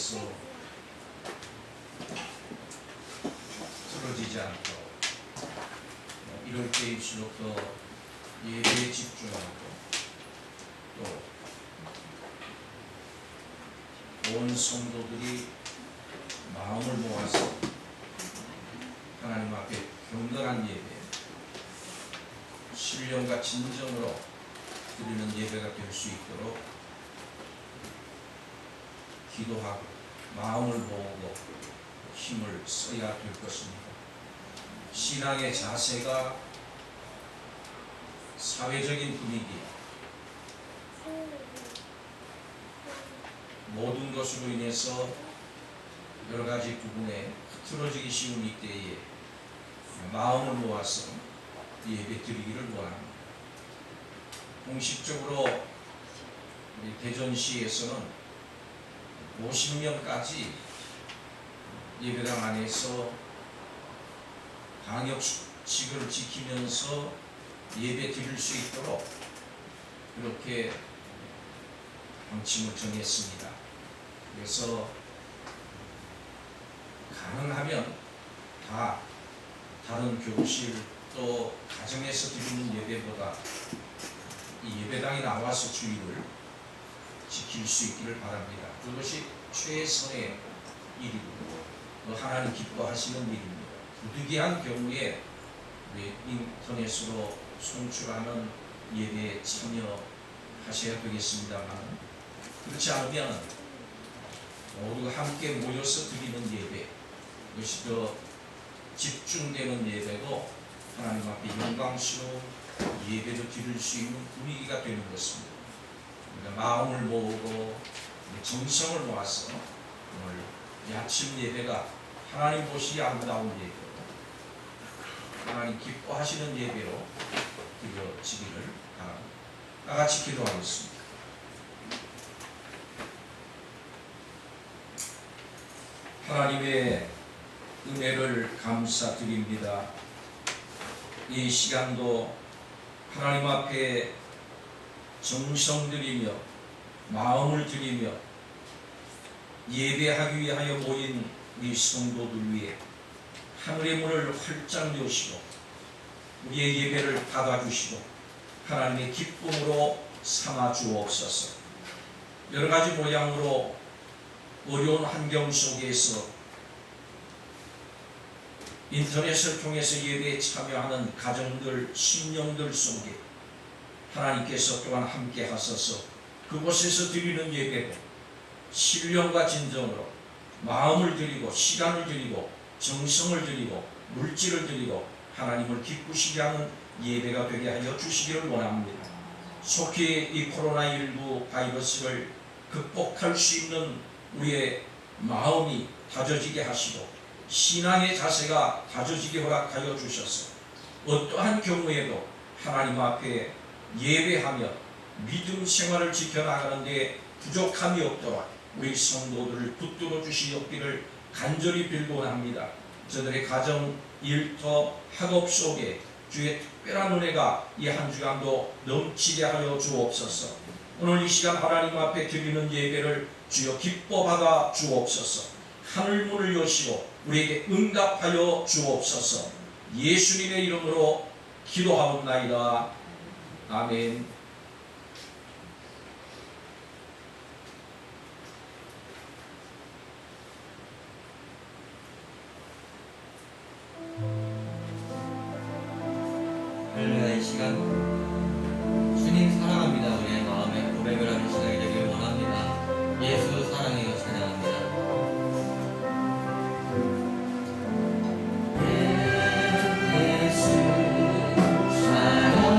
위해서 틀어지지 않고 이럴 때일수록 더 예배에 집중하고 또 온 성도들이 마음을 모아서 하나님 앞에 경건한 예배, 신령과 진정으로 드리는 예배가 될 수 있도록 기도하고 마음을 모으고 힘을 써야 될 것입니다. 신앙의 자세가 사회적인 분위기, 모든 것으로 인해서 여러 가지 부분에 흐트러지기 쉬운 이때에 마음을 모아서 예배 드리기를 원합니다. 공식적으로 우리 대전시에서는 50명까지 예배당 안에서 방역 수칙을 지키면서 예배 드릴 수 있도록 이렇게 방침을 정했습니다. 그래서 가능하면 다 다른 교실 또 가정에서 드리는 예배보다 이 예배당에 나와서 주의를 지킬 수 있기를 바랍니다. 그것이 최선의 일이고 하나님 기뻐하시는 일입니다. 부득이한 경우에 인터넷으로 송출하는 예배에 참여하셔야 되겠습니다만, 그렇지 않으면 모두가 함께 모여서 드리는 예배, 그것이 더 집중되는 예배고 하나님 앞에 영광스러운 예배를 드릴 수 있는 분위기가 되는 것입니다. 그러니까 마음을 모으고 정성을 모아서 오늘 아침 예배가 하나님 보시기 아름다운 예배로, 하나님 기뻐하시는 예배로 드려지기를 바랍니다. 다 같이 기도하겠습니다. 하나님의 은혜를 감사드립니다. 이 시간도 하나님 앞에 정성 들이며 마음을 들이며 예배하기 위하여 모인 우리 성도들 위해 하늘의 문을 활짝 여시고 우리의 예배를 받아주시고 하나님의 기쁨으로 삼아 주옵소서. 여러 가지 모양으로 어려운 환경 속에서 인터넷을 통해서 예배에 참여하는 가정들, 심령들 속에 하나님께서 또한 함께 하셔서 그곳에서 드리는 예배로 신령과 진정으로 마음을 드리고 시간을 드리고 정성을 드리고 물질을 드리고 하나님을 기쁘시게 하는 예배가 되게 하여 주시기를 원합니다. 속히 이 코로나19 바이러스를 극복할 수 있는 우리의 마음이 다져지게 하시고 신앙의 자세가 다져지게 허락하여 주셔서 어떠한 경우에도 하나님 앞에 예배하며 믿음 생활을 지켜나가는 데 부족함이 없도록 우리 성도들을 붙들어 주시옵기를 간절히 빌곤 합니다. 저들의 가정, 일터, 학업 속에 주의 특별한 은혜가 이 한 주간도 넘치게 하여 주옵소서. 오늘 이 시간 하나님 앞에 드리는 예배를 주여 기뻐 받아 주옵소서. 하늘문을 여시고 우리에게 응답하여 주옵소서. 예수님의 이름으로 기도하옵나이다. 아멘. 할렐루야. 이 시간 주님 사랑합니다. 우리의 마음에 고백을 하는 시간이 되기를 원합니다. 예수 사랑해요. 찬양합니다. 예수 사랑해요.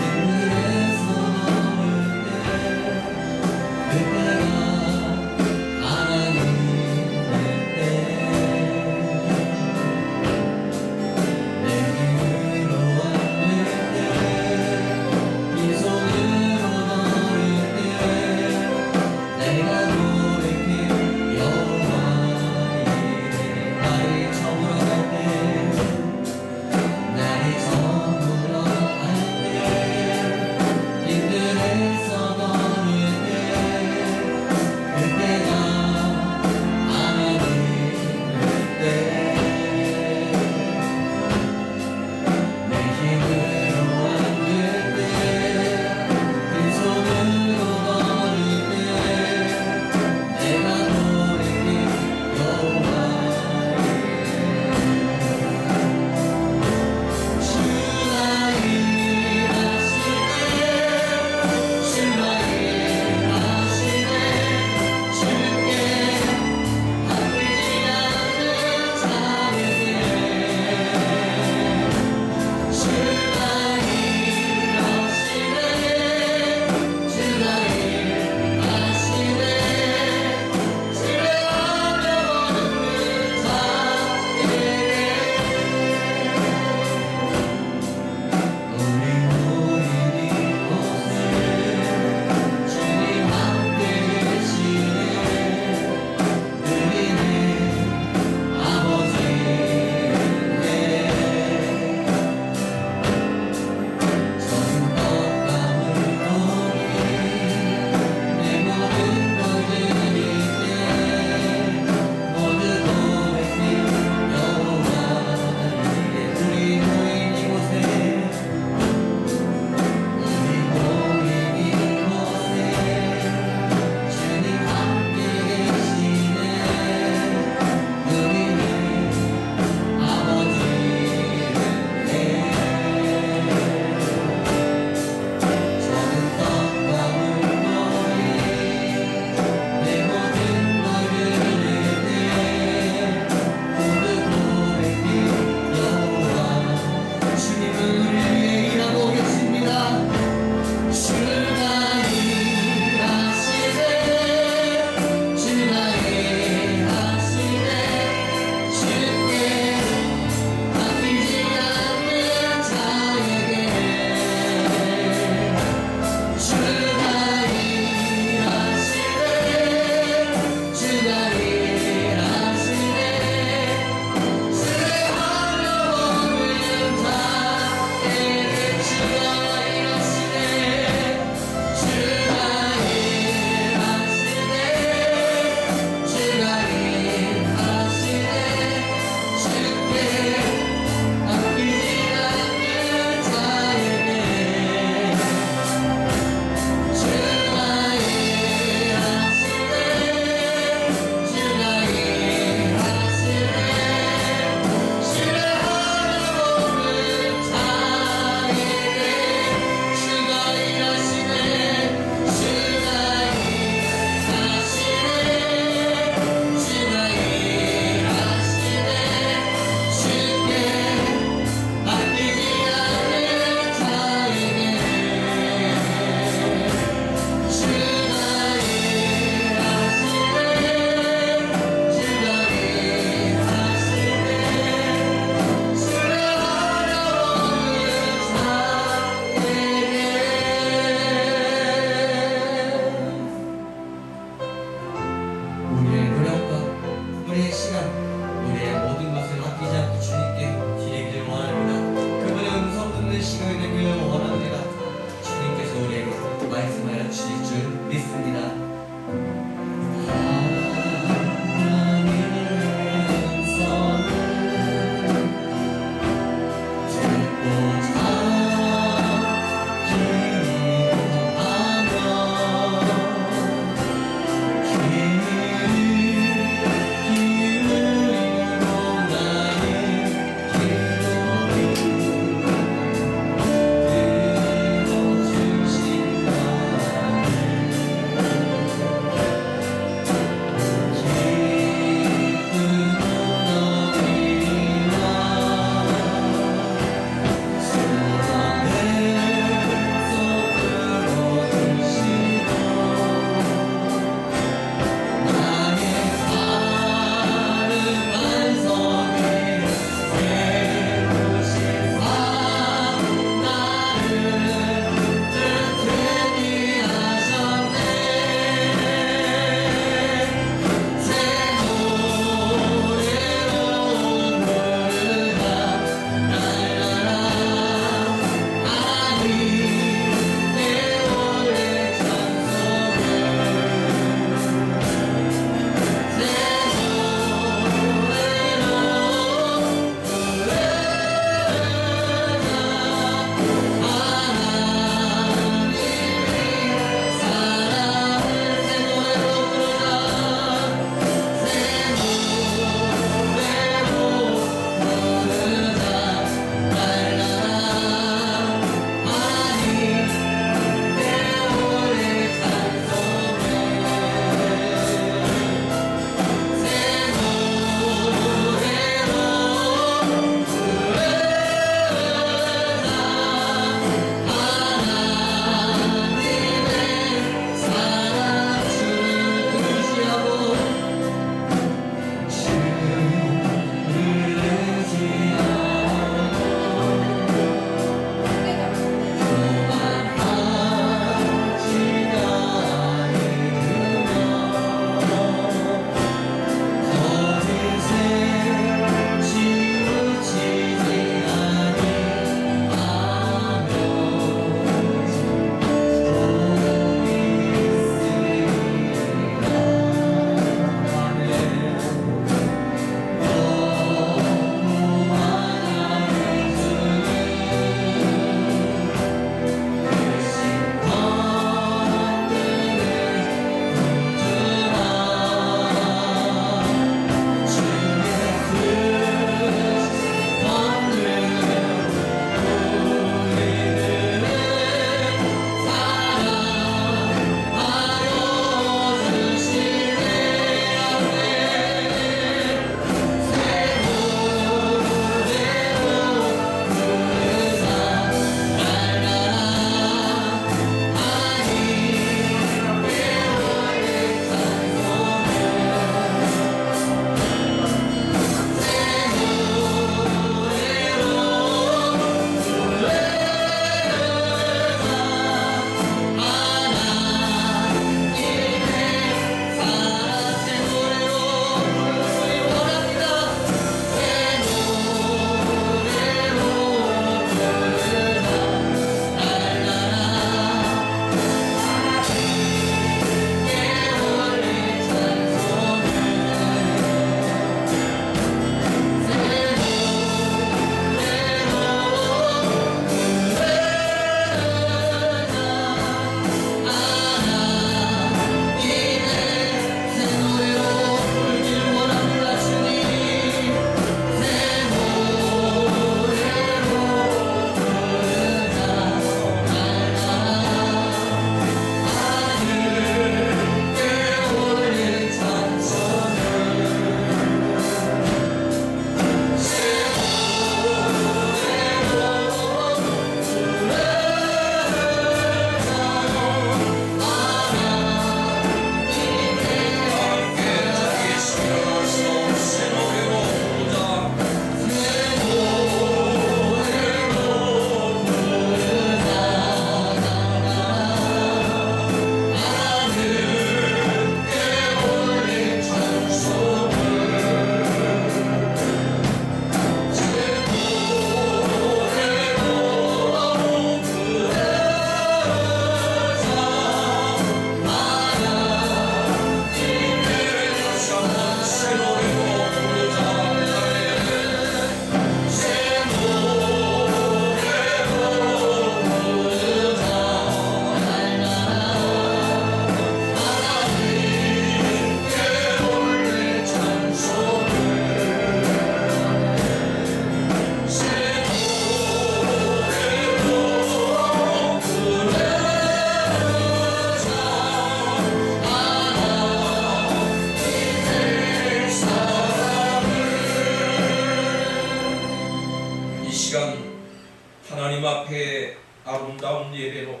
예배로,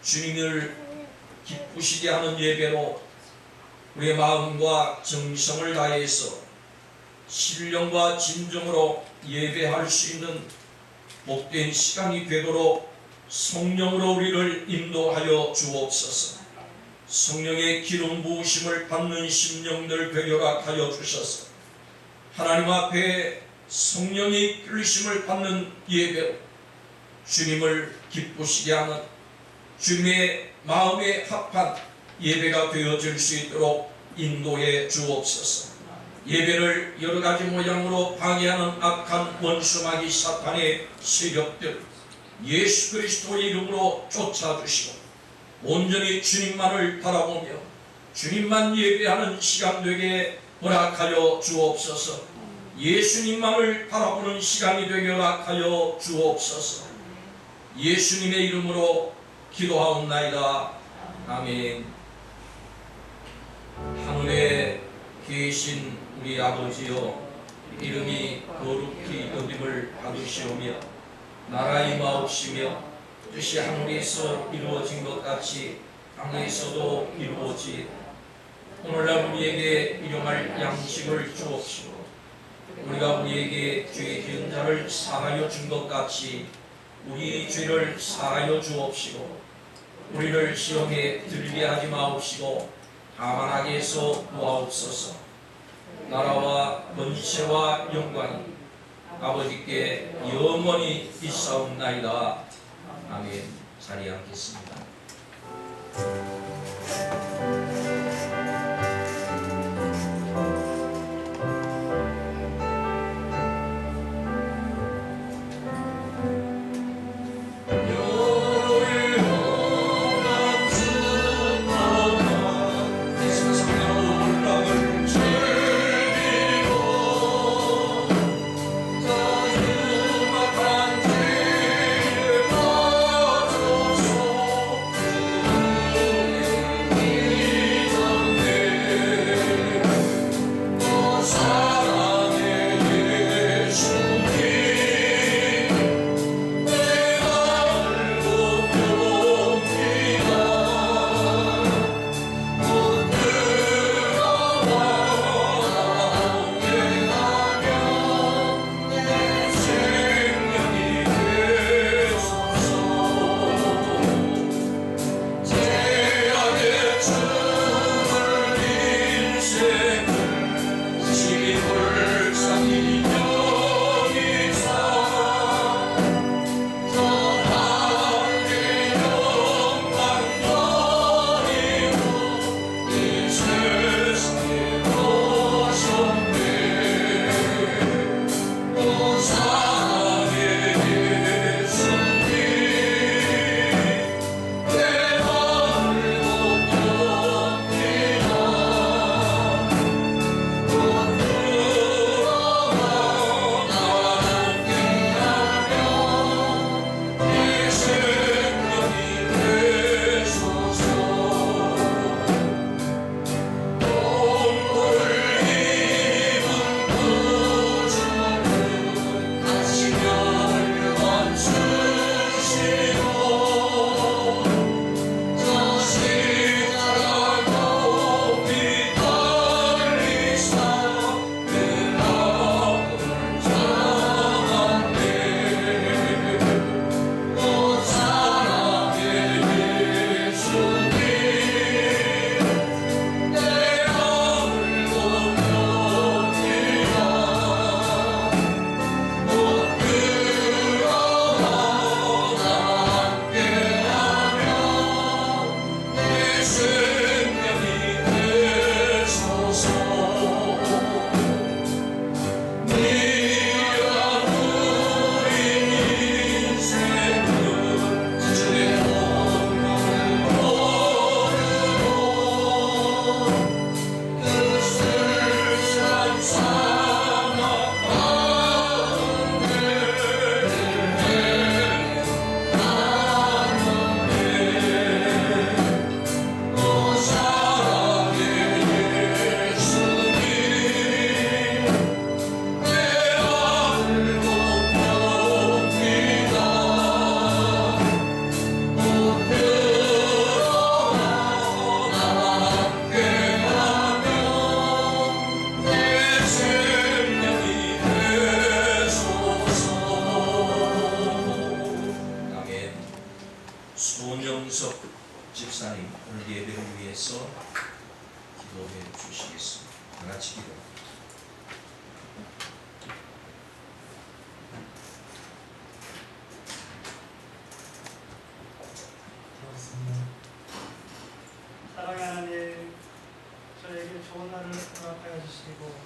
주님을 기쁘시게 하는 예배로 우리의 마음과 정성을 다해서 신령과 진정으로 예배할 수 있는 복된 시간이 되도록 성령으로 우리를 인도하여 주옵소서. 성령의 기름 부으심을 받는 심령들 되게 허락하여 주셔서 하나님 앞에 성령의 이끌리심을 받는 예배로 주님을 기쁘시게 하는 주님의 마음에 합한 예배가 되어질 수 있도록 인도해 주옵소서. 예배를 여러 가지 모양으로 방해하는 악한 원수마귀 사탄의 세력들 예수 그리스도의 이름으로 쫓아주시고 온전히 주님만을 바라보며 주님만 예배하는 시간 되게 허락하여 주옵소서. 예수님만을 바라보는 시간이 되게 허락하여 주옵소서. 예수님의 이름으로 기도하옵나이다. 아멘. 하늘에 계신 우리 아버지여, 이름이 거룩히 여김을 받으시오며 나라 임하옵시며 뜻이 하늘에서 이루어진 것 같이 땅에서도 이루어지. 오늘날 우리에게 일용할 양식을 주옵시고 우리가 우리에게 죄 지은 자를 사하여 준 것 같이 우리 죄를 사하여 주옵시고 우리를 시험에 들게 하지 마옵시고 다만 악에서 구하옵소서. 나라와 권세와 영광이 아버지께 영원히 있사옵나이다. 아멘. 자리에 앉겠습니다. 주 손영석 집사님 오늘 예배를 위해서 기도해 주시겠습니다. 다 같이 기도. 사랑하는 하나님, 저에게 좋은 날을 허락하여 주시고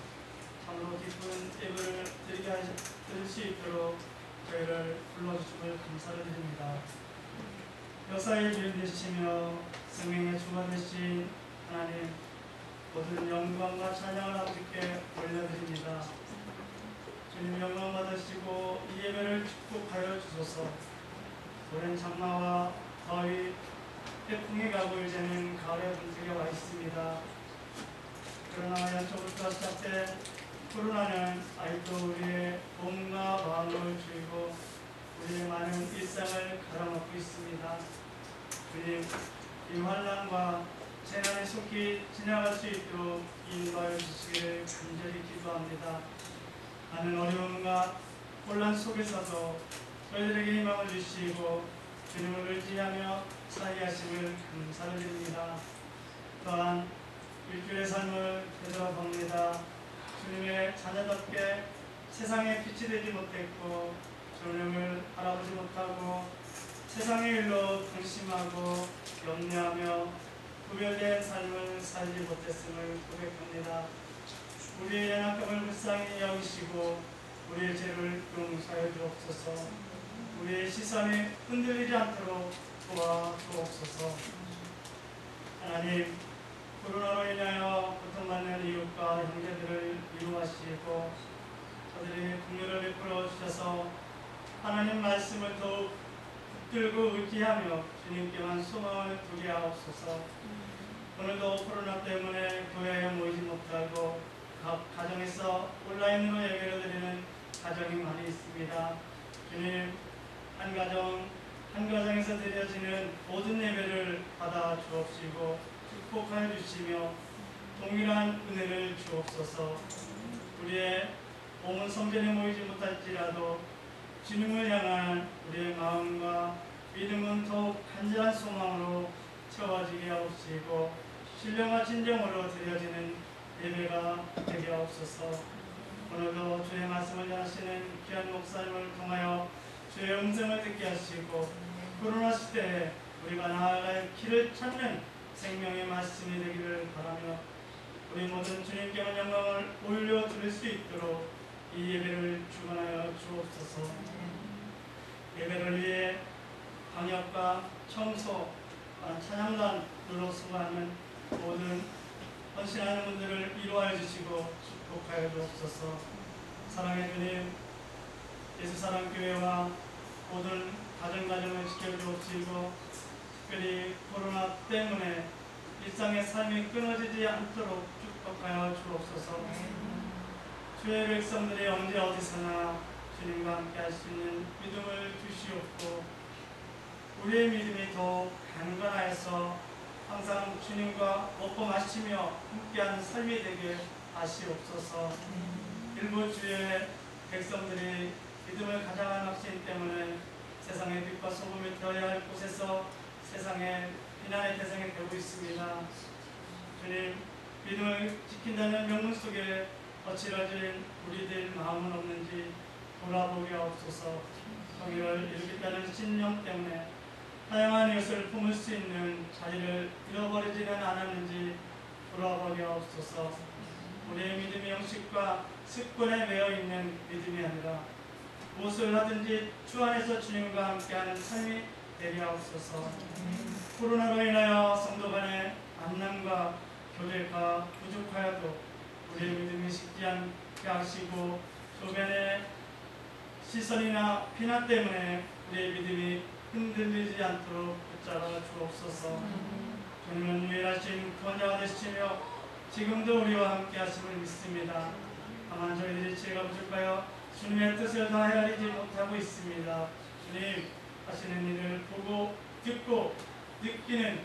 참으로 기쁜 예배를 드릴 수 있도록 저희를 불러주심을 감사를 드립니다. 역사의 주인 되시며 생명의 주가 되신 하나님, 모든 영광과 찬양을 아버지께 올려드립니다. 주님 영광 받으시고 이 예배를 축복하여 주소서. 오랜 장마와 더위, 태풍이 가고 이제는 가을의 분위기가 와 있습니다. 그러나 연초부터 시작돼 코로나는 아직도 우리의 몸과 마음을 죽이고 우리의 많은 일상을 갈아먹고 있습니다. 주님, 이 환난과 재난이 속히 지나갈 수 있도록 인도하여 주시기를 간절히 기도합니다. 많은 어려움과 혼란 속에서도 저희들에게 희망을 주시고 주님을 의지하며 사이하심을 감사를 드립니다. 또한 일주일의 삶을 되돌아봅니다. 주님의 자녀답게 세상에 빛이 되지 못했고 주님을 알아보지 못하고 세상의 일로 방심하고 염려하며 구별된 삶을 살지 못했음을 고백합니다. 우리의 연약함을 불쌍히 여기시고 우리의 죄를 용서하여 주옵소서. 우리의 시선이 흔들리지 않도록 도와주옵소서. 하나님, 코로나로 인하여 고통받는 이웃과 형제들을 위로하시고 저들에게 긍휼을 베풀어 주셔서 하나님 말씀을 더욱 붙들고 의지하며 주님께만 소망을 두게 하옵소서. 오늘도 코로나 때문에 교회에 모이지 못하고 각 가정에서 온라인으로 예배를 드리는 가정이 많이 있습니다. 주님, 한 가정에서 드려지는 모든 예배를 받아 주옵시고 축복하여 주시며 동일한 은혜를 주옵소서. 우리의 몸은 성전에 모이지 못할지라도 주님을 향한 우리의 마음과 믿음은 더욱 간절한 소망으로 채워지게 하옵시고 신령과 진정으로 드려지는 예배가 되게 하옵소서. 오늘도 주의 말씀을 전하시는 귀한 목사님을 통하여 주의 음성을 듣게 하시고 코로나 시대에 우리가 나아갈 길을 찾는 생명의 말씀이 되기를 바라며 우리 모든 주님께만 영광을 올려 드릴 수 있도록 이 예배를 주관하여 주옵소서. 예배를 위해 방역과 청소, 찬양단으로 수고하는 모든 헌신하는 분들을 위로하여 주시고 축복하여 주옵소서. 사랑의 주님, 예수사랑교회와 모든 가정을 지켜주옵시고 특별히 코로나 때문에 일상의 삶이 끊어지지 않도록 축복하여 주옵소서. 주의 백성들이 언제 어디서나 주님과 함께 할 수 있는 믿음을 주시옵고 우리의 믿음이 더욱 강건하여서 항상 주님과 먹고 마시며 함께하는 삶이 되게 하시옵소서. 일부 주의 백성들이 믿음을 가장한 확신 때문에 세상의 빛과 소금이 되어야 할 곳에서 세상의 비난의 대상이 되고 있습니다. 주님, 믿음을 지킨다는 명분 속에 거칠어진 우리들 마음은 없는지 돌아보게 하옵소서. 정의를 일으켰다는 신념 때문에 다양한 이웃을 품을 수 있는 자리를 잃어버리지는 않았는지 돌아보게 하옵소서. 우리의 믿음이 형식과 습관에 매여 있는 믿음이 아니라 무엇을 하든지 주 안에서 주님과 함께하는 삶이 되게 하옵소서. 코로나로 인하여 성도 간의 만남과 교제가 부족하여도 우리의 믿음이 식지 않게 하시고 주변의 시선이나 비난 때문에 우리의 믿음이 흔들리지 않도록 붙잡아 주옵소서. 주님은 유일하신 구원자가 되시며 지금도 우리와 함께 하심을 믿습니다. 다만 저희들이 지혜가 부족하여 주님의 뜻을 다 헤아리지 못하고 있습니다. 주님, 하시는 일을 보고 듣고 느끼는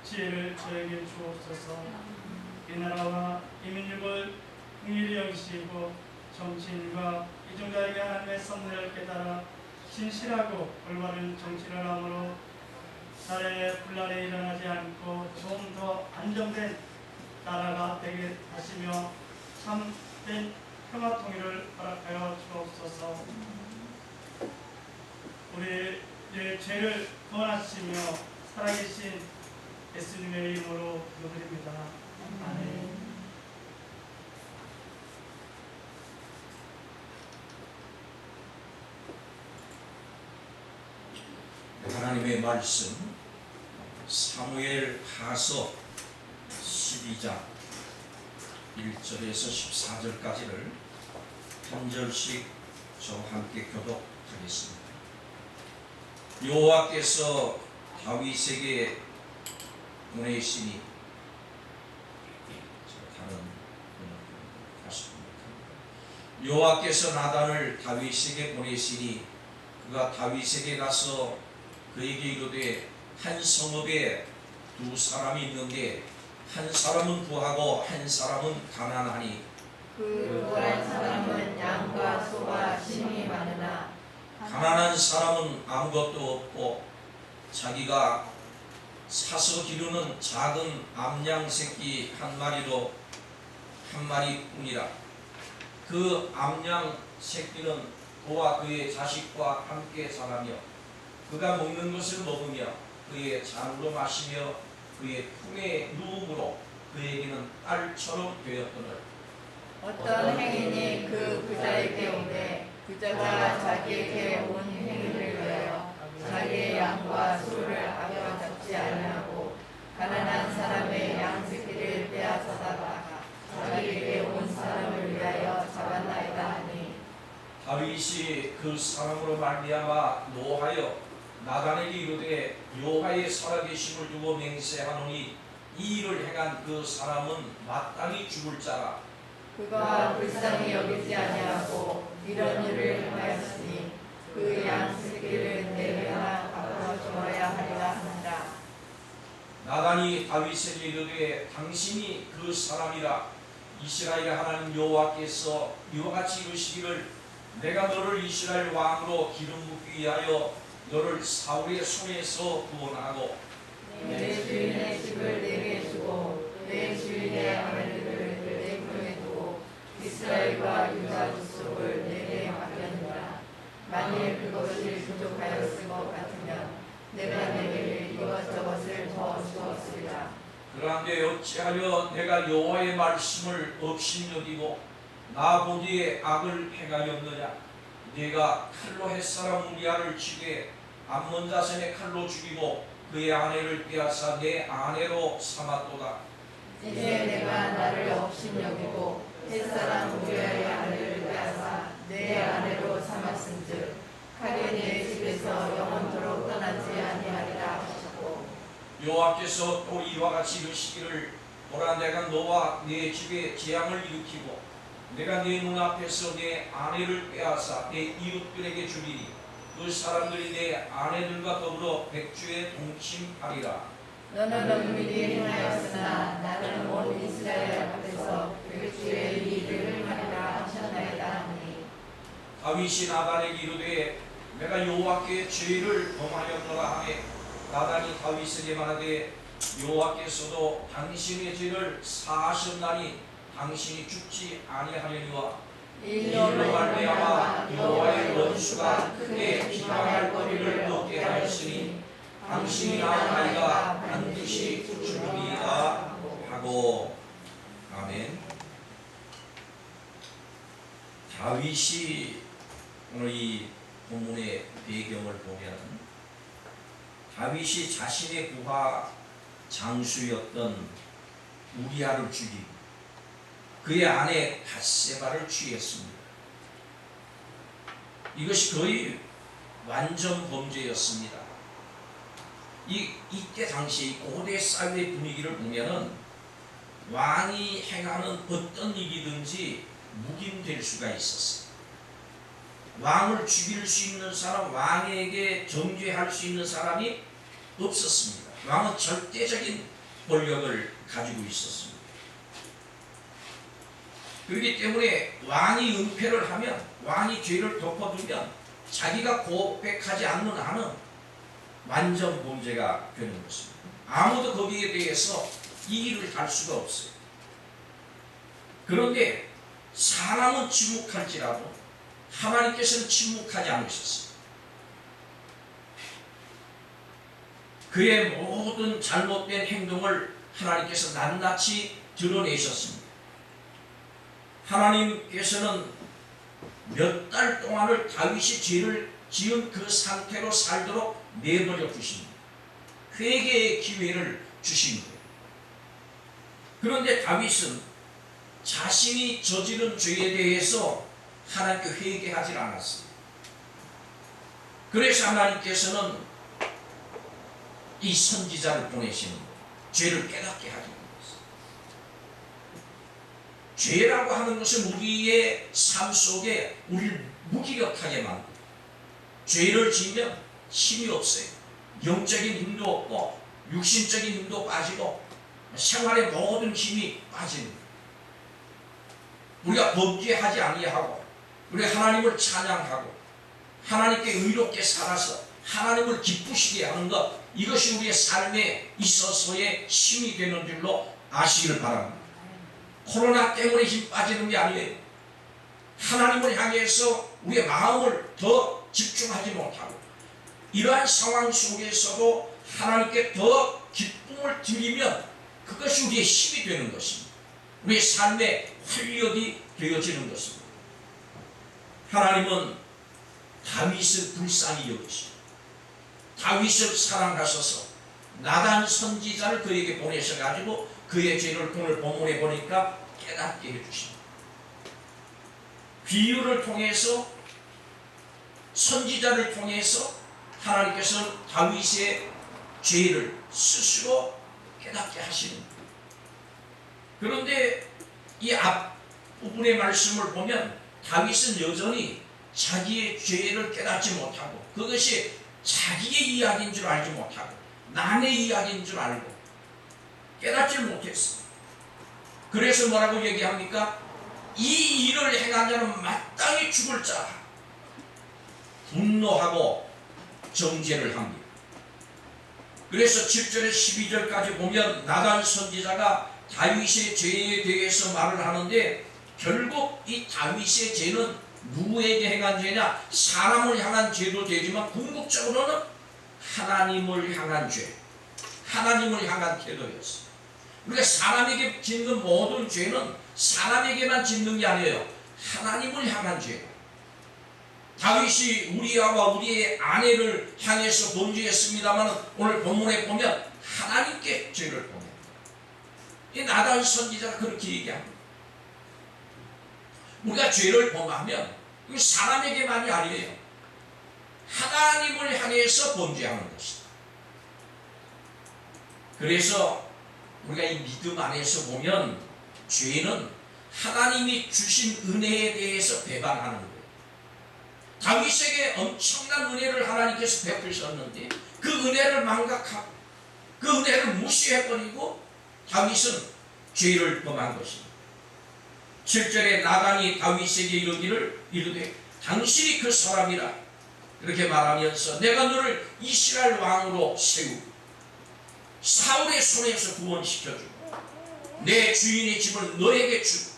지혜를 저에게 주옵소서. 이 나라와 이 민족을 긍휼히 여기시고 정치인과 이중자에게 하나님의 섭리를 깨달아 신실하고 올바른 정치를 함으로 사회에 분란이 일어나지 않고 좀 더 안정된 나라가 되게 하시며 참된 평화 통일을 허락하여 주옵소서. 우리의 죄를 구원하시며 살아계신 예수님의 이름으로 기도드립니다. 아멘. 하나님의 말씀 사무엘 하서 12장 1절에서 14절까지를 한 절씩 저와 함께 교독하겠습니다. 여호와께서 다윗에게 보내시니 여호와께서 나단을 다윗에게 보내시니 그가 다윗에게 가서 그에게 이르되 한 성읍에 두 사람이 있는데 한 사람은 부하고 한 사람은 가난하니 그 부한 사람은 양과 소와 심이 많으나 가난한 사람은 아무것도 없고 자기가 사서 기르는 작은 암양 새끼 한 마리뿐이라. 그 암양 새끼는 그와 그의 자식과 함께 자라며 그가 먹는 것을 먹으며 그의 잔으로 마시며 그의 품에 누움으로 그에게는 딸처럼 되었거늘 어떤 행인이 그 부자에게 오되 부자가 자기에게 온 행위를 위하여 자기의 양과 소를 아껴 잡지 아니하고 가난한 사람의 양 새끼를 빼앗아다가 자기에게 온 사람을 위하여 잡았나이다 하니 다윗이 그 사람으로 말미암아 노하여 나단에게 이르되 여호와의 살아계심을 두고 맹세하노니 이 일을 행한 그 사람은 마땅히 죽을 자라. 그가 불쌍히 여기지 아니하고 이런 일을 행하였으니 그 양 새끼를 내게 하나 갚아 주어야 하리라 하니라. 나단이 다윗에게 이르되 당신이 그 사람이라. 이스라엘 하나님 여호와께서 이와 같이 이르시기를 내가 너를 이스라엘 왕으로 기름 붓기 위하여 너를 사울의 손에서 구원하고 내 주인의 집을 내게 주고 내 주인의 아내를 내 품에 두고 이스라엘과 유다 족속을 내게 맡겼느니라. 만일 그것이 부족하였을 것 같으면 내가 내게 이것저것을 더 주었으리라. 그런데 어찌하여 내가 여호와의 말씀을 업신여기고 나 보기에 악을 행하였느냐. 네가 칼로 햇사람 우리아를 치게 암몬 자손의 칼로 죽이고 그의 아내를 빼앗아 내 아내로 삼았도다. 이제 내가 나를 업신여기고 햇사람 우리아의 아내를 빼앗아 내 아내로 삼았은즉 칼이 내 집에서 영원토록 떠나지 아니하리라 하셨고 여호와께서 또 이와 같이 이르시기를 보라 내가 너와 네 집에 재앙을 일으키고 내가 네 눈앞에서 내 아내를 빼앗아 내 이웃들에게 주리니 그 사람들이 내 아내들과 더불어 백주에 동침하리라. 너는 은밀히 행하였으나 나는 온 이스라엘 앞에서 백주의 일을 하리라 하셨나이다 하니 다윗이 나단에게 이르되 내가 여호와께 죄를 범하였노라 하매 나단이 다윗에게 말하되 여호와께서도 당신의 죄를 사하셨나니 당신이 죽지 아니하려니와 이로 말미암아 여호와의 원수가 크게 비방할 거리를 얻게 하였으니 당신이 낳은 아이가 반드시 죽으리이다 하고. 아멘. 다윗이 오늘 이 본문의 배경을 보면 다윗이 자신의 부하 장수였던 우리아를 죽이고 그의 아내 밧세바를 취했습니다. 이것이 거의 완전 범죄였습니다. 이때 당시 고대 사회의 분위기를 보면은 왕이 행하는 어떤 일이든지 묵인될 수가 있었어요. 왕을 죽일 수 있는 사람, 왕에게 정죄할 수 있는 사람이 없었습니다. 왕은 절대적인 권력을 가지고 있었습니다. 그렇기 때문에 왕이 은폐를 하면, 왕이 죄를 덮어두면 자기가 고백하지 않는 한은 완전 범죄가 되는 것입니다. 아무도 거기에 대해서 이의를 할 수가 없어요. 그런데 사람은 침묵할지라도 하나님께서는 침묵하지 않으셨어요. 그의 모든 잘못된 행동을 하나님께서 낱낱이 드러내셨습니다. 하나님께서는 몇 달 동안을 다윗이 죄를 지은 그 상태로 살도록 내버려 두십니다. 회개의 기회를 주신 거예요. 그런데 다윗은 자신이 저지른 죄에 대해서 하나님께 회개하지 않았어요. 그래서 하나님께서는 이 선지자를 보내시는 거예요. 죄를 깨닫게 하기 위해서. 죄라고 하는 것은 우리의 삶 속에 우리를 무기력하게 만듭니다. 죄를 지으면 힘이 없어요. 영적인 힘도 없고 육신적인 힘도 빠지고 생활의 모든 힘이 빠집니다. 우리가 범죄하지 아니하고 우리가 하나님을 찬양하고 하나님께 의롭게 살아서 하나님을 기쁘시게 하는 것, 이것이 우리의 삶에 있어서의 힘이 되는 줄로 아시기를 바랍니다. 코로나 때문에 힘 빠지는 게 아니에요. 하나님을 향해서 우리의 마음을 더 집중하지 못하고 이러한 상황 속에서도 하나님께 더 기쁨을 드리면 그것이 우리의 힘이 되는 것입니다. 우리의 삶의 활력이 되어지는 것입니다. 하나님은 다윗을 불쌍히 여기시고 다윗을 사랑하셔서 나단 선지자를 그에게 보내셔가지고 그의 죄를 오늘 본문에 보니까 깨닫게 해주십니다. 비유를 통해서 선지자를 통해서 하나님께서는 다윗의 죄를 스스로 깨닫게 하시는 거예요. 그런데 이 앞부분의 말씀을 보면 다윗은 여전히 자기의 죄를 깨닫지 못하고 그것이 자기의 이야기인 줄 알지 못하고 남의 이야기인 줄 알고 깨닫지 못했어. 그래서 뭐라고 얘기합니까? 이 일을 행한 자는 마땅히 죽을 자. 분노하고 정죄를 합니다. 그래서 7절에 12절까지 보면 나단 선지자가 다윗의 죄에 대해서 말을 하는데 결국 이 다윗의 죄는 누구에게 행한 죄냐? 사람을 향한 죄도 되지만 궁극적으로는 하나님을 향한 죄, 하나님을 향한 태도였어요. 우리가 사람에게 짓는 모든 죄는 사람에게만 짓는 게 아니에요. 하나님을 향한 죄. 다윗이 우리아와 우리의 아내를 향해서 범죄했습니다만 오늘 본문에 보면 하나님께 죄를 범합니다. 이 나단 선지자가 그렇게 얘기합니다. 우리가 죄를 범하면 이거 사람에게만이 아니에요. 하나님을 향해서 범죄하는 것이다. 그래서 우리가 이 믿음 안에서 보면 죄는 하나님이 주신 은혜에 대해서 배반하는 거예요. 다윗에게 엄청난 은혜를 하나님께서 베푸셨는데 그 은혜를 망각하고 그 은혜를 무시해버리고 다윗은 죄를 범한 것입니다. 7절에 나단이 다윗에게 이르되 당신이 그 사람이라 이렇게 말하면서 내가 너를 이스라엘 왕으로 세우고 사울의 손에서 구원시켜주고 내 주인의 집을 너에게 주고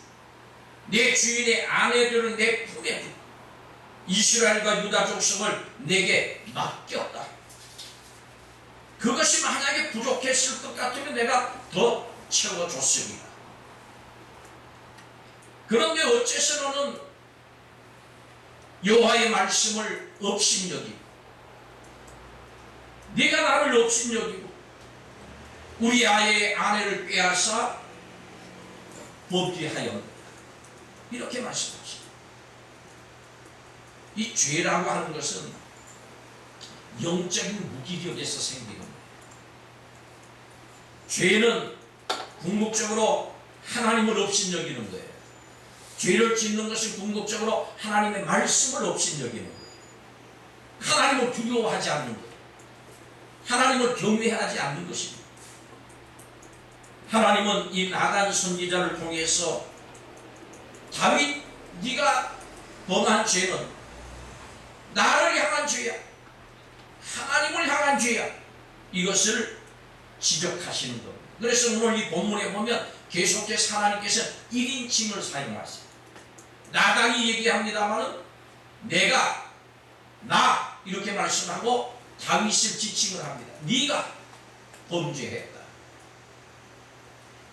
내 주인의 아내들을 내 품에 두고 이스라엘과 유다 족속을 내게 맡겼다. 그것이 만약에 부족했을 것 같으면 내가 더 채워줬습니다. 그런데 어째서 너는 여호와의 말씀을 업신여기고 네가 나를 업신여기고 우리 아이의 아내를 빼앗아 범죄하였다. 이렇게 말씀하십니다. 이 죄라고 하는 것은 영적인 무기력에서 생기는 거예요. 죄는 궁극적으로 하나님을 업신여기는 거예요. 죄를 짓는 것은 궁극적으로 하나님의 말씀을 업신여기는 거예요. 하나님을 두려워하지 않는 거예요. 하나님을 경외하지 않는 것입니다. 하나님은 이 나단 선지자를 통해서 다윗 네가 범한 죄는 나를 향한 죄야. 하나님을 향한 죄야. 이것을 지적하시는 겁니다. 그래서 오늘 이 본문에 보면 계속해서 하나님께서 1인칭을 사용하세요. 나당이 얘기합니다마는 내가, 나 이렇게 말씀하고 다윗을 지칭을 합니다. 네가 범죄했다.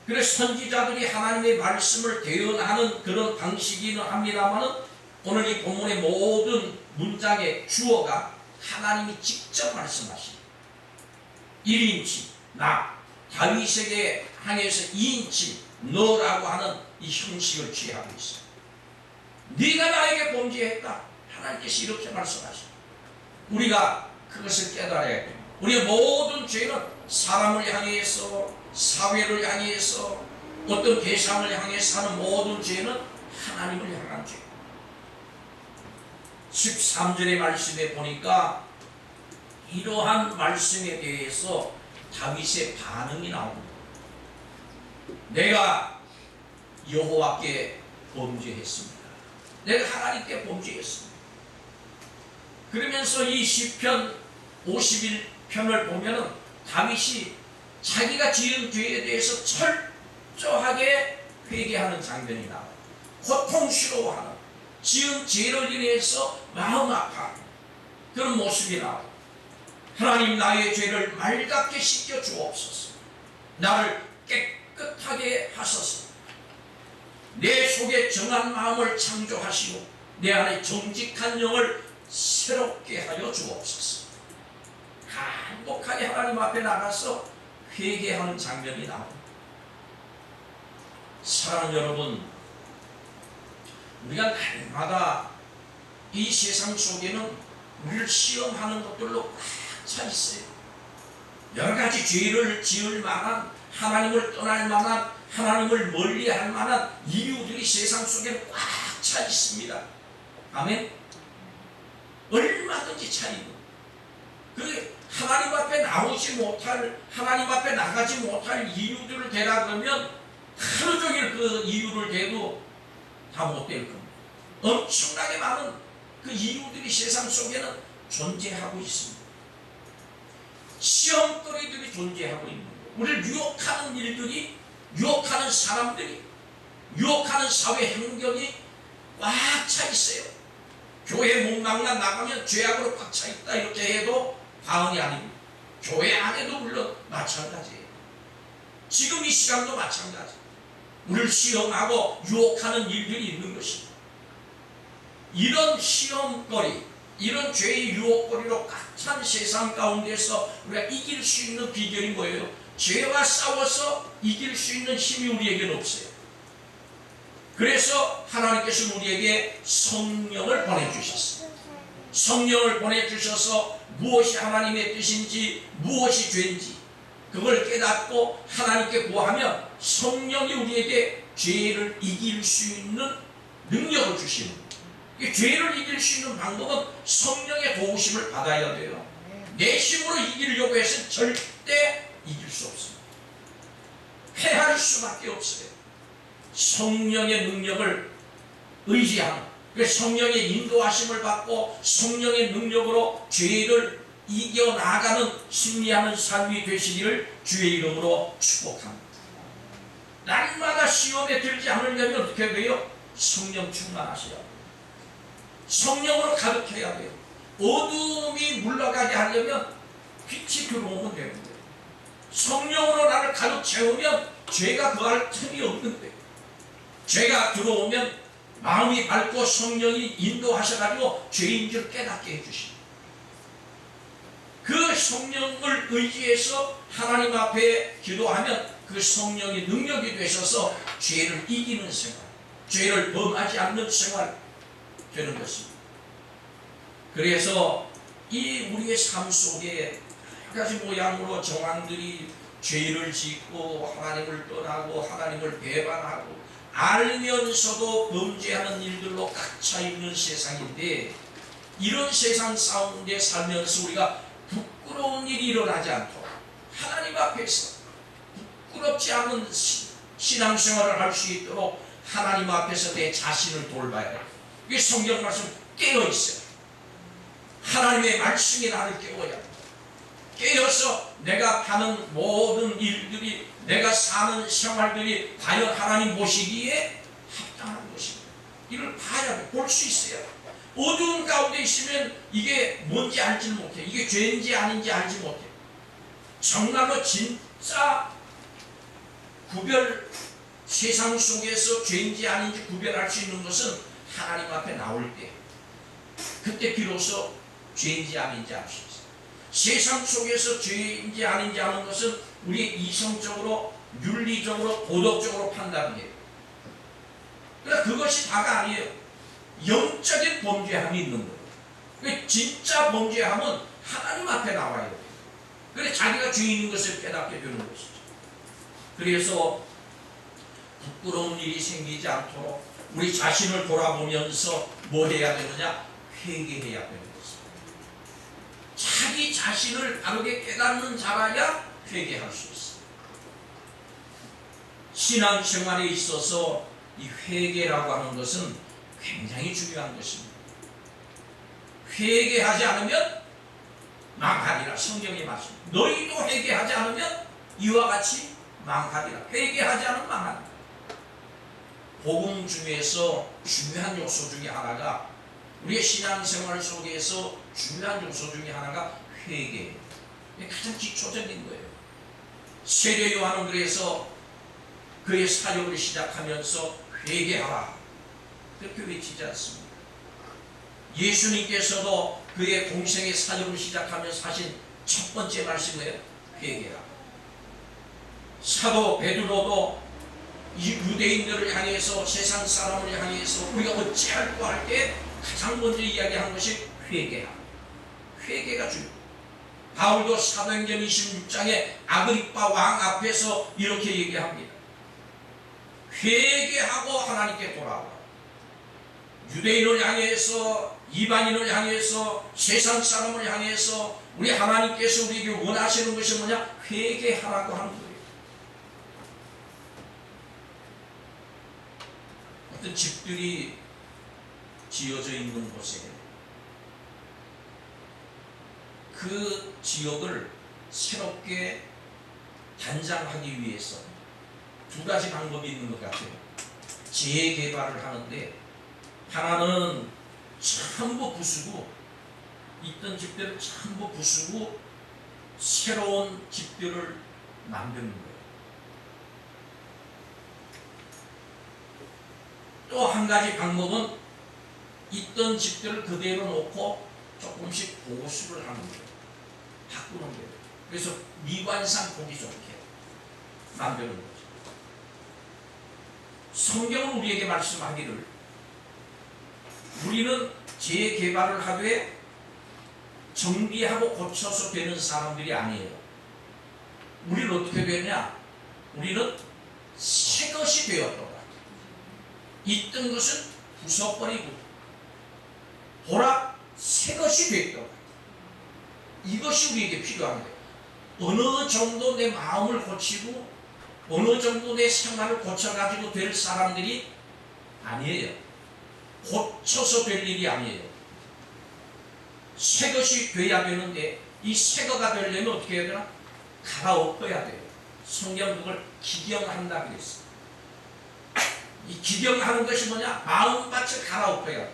그래서 선지자들이 하나님의 말씀을 대언하는 그런 방식이긴 합니다마는 오늘 이 본문의 모든 문장의 주어가 하나님이 직접 말씀하십니다. 1인칭 나, 다윗에게 향해서 2인칭 너라고 하는 이 형식을 취하고 있어요. 네가 나에게 범죄했다. 하나님께서 이렇게 말씀하십니다. 우리가 그것을 깨달아야 됩니다. 우리의 모든 죄는 사람을 향해서, 사회를 향해서, 어떤 대상을 향해서 하는 모든 죄는 하나님을 향한 죄. 13절의 말씀에 보니까 이러한 말씀에 대해서 다윗의 반응이 나옵니다. 내가 여호와께 범죄했습니다. 내가 하나님께 범죄했습니다. 그러면서 이 시편 51편을 보면은 다윗이 자기가 지은 죄에 대해서 철저하게 회개하는 장면이 나와요. 고통스러워하는, 지은 죄를 인해서 마음 아파하는 그런 모습이 나와요. 하나님, 나의 죄를 맑게 씻겨 주옵소서. 나를 깨끗하게 하소서. 내 속에 정한 마음을 창조하시고 내 안에 정직한 영을 새롭게 하여 주옵소서. 행복하게 하나님 앞에 나가서 회개하는 장면이 나옵니다. 사랑하는 여러분, 우리가 날마다 이 세상 속에는 우리를 시험하는 것들로 꽉 차 있어요. 여러 가지 죄를 지을 만한, 하나님을 떠날 만한, 하나님을 멀리할 만한 이유들이 세상 속에 꽉 차 있습니다. 아멘. 얼마든지 차 있는 그 하나님 앞에 나오지 못할, 하나님 앞에 나가지 못할 이유들을 대라 그러면 하루 종일 그 이유를 대도 다 못 될 겁니다. 엄청나게 많은 그 이유들이 세상 속에는 존재하고 있습니다. 시험거리들이 존재하고 있는 거예요. 우리를 유혹하는 일들이, 유혹하는 사람들이, 유혹하는 사회 환경이 꽉 차 있어요. 교회 문방만 나가면 죄악으로 꽉 차 있다 이렇게 해도 과언이 아닙니다. 교회 안에도 물론 마찬가지예요. 지금 이 시간도 마찬가지. 우리를 시험하고 유혹하는 일들이 있는 것입니다. 이런 시험거리, 이런 죄의 유혹거리로 꽉 찬 세상 가운데서 우리가 이길 수 있는 비결이 뭐예요? 죄와 싸워서 이길 수 있는 힘이 우리에게는 없어요. 그래서 하나님께서 우리에게 성령을 보내주셨어요. 성령을 보내주셔서 무엇이 하나님의 뜻인지, 무엇이 죄인지 그걸 깨닫고 하나님께 구하면 성령이 우리에게 죄를 이길 수 있는 능력을 주시는 거예요. 이 죄를 이길 수 있는 방법은 성령의 도우심을 받아야 돼요. 내 힘으로 이기려고 해서 절대 이길 수 없습니다. 패할 수밖에 없어요. 성령의 능력을 의지하는, 성령의 인도하심을 받고 성령의 능력으로 죄를 이겨나가는 승리하는 삶이 되시기를 주의 이름으로 축복합니다. 날마다 시험에 들지 않으려면 어떻게 돼요? 성령 충만하셔야 돼요. 성령으로 가득해야 돼요. 어둠이 물러가게 하려면 빛이 들어오면 되는 거예요. 성령으로 나를 가득 채우면 죄가 더할 틈이 없는데, 죄가 들어오면 마음이 밝고 성령이 인도하셔가지고 죄인 줄 깨닫게 해주십니다. 그 성령을 의지해서 하나님 앞에 기도하면 그 성령의 능력이 되셔서 죄를 이기는 생활, 죄를 범하지 않는 생활 되는 것입니다. 그래서 이 우리의 삶 속에 여러 가지 모양으로 정황들이 죄를 짓고 하나님을 떠나고 하나님을 배반하고 알면서도 범죄하는 일들로 꽉 차 있는 세상인데, 이런 세상 가운데 살면서 우리가 부끄러운 일이 일어나지 않도록 하나님 앞에서 부끄럽지 않은 신앙생활을 할 수 있도록 하나님 앞에서 내 자신을 돌봐야 돼요. 이 성경 말씀 깨어있어요. 하나님의 말씀이 나를 깨워야 돼요. 깨어서 내가 하는 모든 일들이, 내가 사는 생활들이 과연 하나님 보시기에 합당한 것입니다. 이걸 봐야 돼. 볼 수 있어요. 어두운 가운데 있으면 이게 뭔지 알지 못해. 이게 죄인지 아닌지 알지 못해. 정말로 진짜 세상 속에서 죄인지 아닌지 구별할 수 있는 것은 하나님 앞에 나올 때, 그때 비로소 죄인지 아닌지 알 수 있어요. 세상 속에서 죄인지 아닌지 아는 것은 우리 이성적으로, 윤리적으로, 도덕적으로 판단해요. 그러나 그것이 다가 아니에요. 영적인 범죄함이 있는 거예요. 진짜 범죄함은 하나님 앞에 나와요. 그래 자기가 죄인인 것을 깨닫게 되는 것이죠. 그래서 부끄러운 일이 생기지 않도록 우리 자신을 돌아보면서 뭐 해야 되느냐? 회개해야 되는 것입니다. 자기 자신을 바르게 깨닫는 자라야 회개할 수 있어요. 신앙생활에 있어서 이 회개라고 하는 것은 굉장히 중요한 것입니다. 회개하지 않으면 망하리라. 성경의 말씀. 너희도 회개하지 않으면 이와 같이 망하리라. 회개하지 않으면 망하리라. 복음 중에서 중요한 요소 중에 하나가, 우리의 신앙생활 속에서 중요한 요소 중에 하나가 회개예요. 가장 기초적인 거예요. 세례 요한은 그래서 그의 사역을 시작하면서 회개하라 그렇게 외치지 않습니다. 예수님께서도 그의 공생의 사역을 시작하면서 하신 첫 번째 말씀이에요. 회개하라. 사도 베드로도 이 유대인들을 향해서, 세상 사람을 향해서 우리가 어찌할까 할 때 가장 먼저 이야기한 것이 회개하라. 회개가 중요해요. 바울도 사도행전 26장에 아그리빠 왕 앞에서 이렇게 얘기합니다. 회개하고 하나님께 돌아오라. 유대인을 향해서, 이방인을 향해서, 세상 사람을 향해서 우리 하나님께서 우리에게 원하시는 것이 뭐냐? 회개하라고 하는 거예요. 어떤 집들이 지어져 있는 곳에 그 지역을 새롭게 단장하기 위해서 두 가지 방법이 있는 것 같아요. 재개발을 하는데, 하나는 전부 부수고, 있던 집들을 전부 부수고 새로운 집들을 만드는 거예요. 또 한 가지 방법은 있던 집들을 그대로 놓고 조금씩 보수를 하는 거예요. 바꾸는 거예요. 그래서 미관상 보기 좋게 만드는 거죠. 성경은 우리에게 말씀하기를, 우리는 재개발을 하되 정비하고 고쳐서 되는 사람들이 아니에요. 우리는 어떻게 되냐? 우리는 새 것이 되었더라. 있던 것은 부숴버리고 보라, 새 것이 되었더라. 이것이 우리에게 필요한 거예요. 어느 정도 내 마음을 고치고 어느 정도 내 생활을 고쳐가지고 될 사람들이 아니에요. 고쳐서 될 일이 아니에요. 새 것이 돼야 되는데, 이 새 거가 되려면 어떻게 해야 되나? 갈아엎어야 돼요. 성경 그걸 기경한다 그랬어요. 이 기경하는 것이 뭐냐? 마음밭을 갈아엎어야 돼요.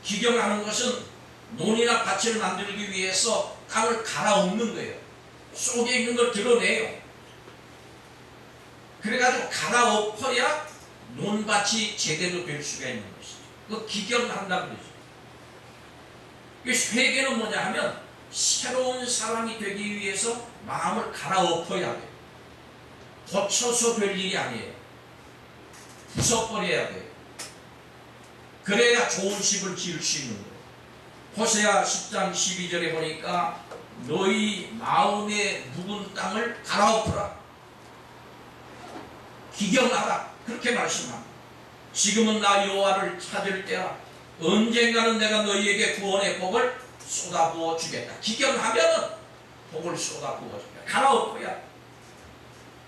기경하는 것은 논이나 밭을 만들기 위해서 땅을 갈아엎는 거예요. 속에 있는 걸 드러내요. 그래가지고 갈아엎어야 논밭이 제대로 될 수가 있는 것이죠. 그 기경한다 그러죠. 회개는 뭐냐 하면 새로운 사람이 되기 위해서 마음을 갈아엎어야 돼요. 고쳐서 될 일이 아니에요. 부숴버려야 돼요. 그래야 좋은 집을 지을 수 있는 거예요. 호세아 10장 12절에 보니까 너희 마음의 묵은 땅을 갈아엎으라. 기경하라. 그렇게 말씀합니다. 지금은 나 여호와를 찾을 때라. 언젠가는 내가 너희에게 구원의 복을 쏟아부어 주겠다. 기경하면은 복을 쏟아부어 주겠다. 갈아엎어야.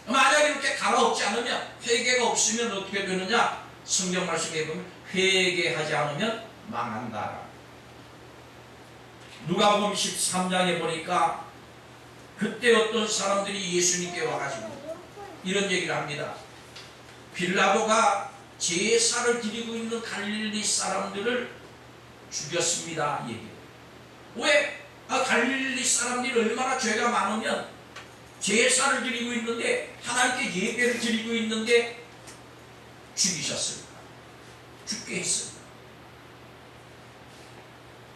만약 이렇게 갈아엎지 않으면, 회개가 없으면 어떻게 되느냐? 성경 말씀에 보면 회개하지 않으면 망한다. 누가복음 13장에 보니까 그때 어떤 사람들이 예수님께 와가지고 이런 얘기를 합니다. 빌라도가 제사를 드리고 있는 갈릴리 사람들을 죽였습니다. 얘기해요. 왜? 갈릴리 사람들이 얼마나 죄가 많으면 제사를 드리고 있는데, 하나님께 예배를 드리고 있는데 죽이셨습니다. 죽게 했습니다.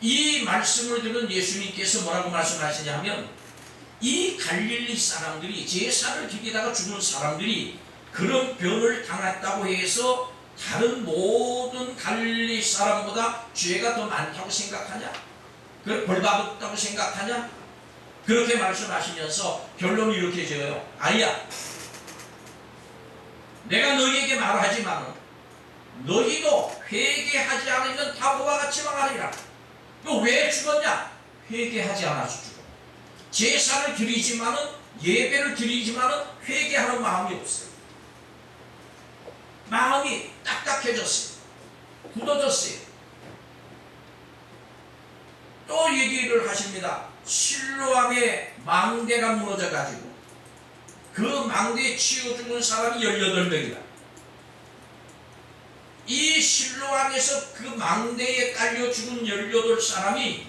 이 말씀을 들은 예수님께서 뭐라고 말씀하시냐면, 이 갈릴리 사람들이, 제사를 드리다가 죽은 사람들이 그런 변을 당했다고 해서 다른 모든 갈릴리 사람보다 죄가 더 많다고 생각하냐? 그 벌받았다고 생각하냐? 그렇게 말씀하시면서 결론이 이렇게 지어요. 아니야, 내가 너희에게 말하지만 너희도 회개하지 않으면 다 그와 같이 망하리라. 너 왜 죽었냐? 회개하지 않아서 죽어. 제사를 드리지만은, 예배를 드리지만은 회개하는 마음이 없어요. 마음이 딱딱해졌어요. 굳어졌어요. 또 얘기를 하십니다. 실로암의 망대가 무너져가지고 그 망대에 치여 죽은 사람이 18명이다. 이 실로암에서 그 망대에 깔려 죽은 18사람이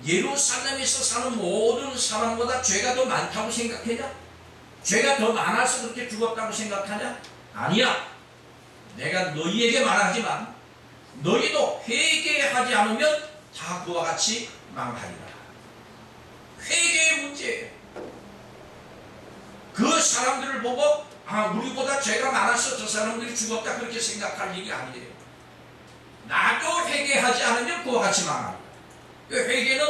예루살렘에서 사는 모든 사람보다 죄가 더 많다고 생각하냐? 죄가 더 많아서 그렇게 죽었다고 생각하냐? 아니야. 내가 너희에게 말하지만 너희도 회개하지 않으면 다 그와 같이 망하리라. 회개의 문제예요. 그 사람들을 보고 우리보다 죄가 많아서 저 사람들이 죽었다 그렇게 생각할 일이 아니에요. 나도 회개하지 않으면 그와 같이 망합니다. 회개는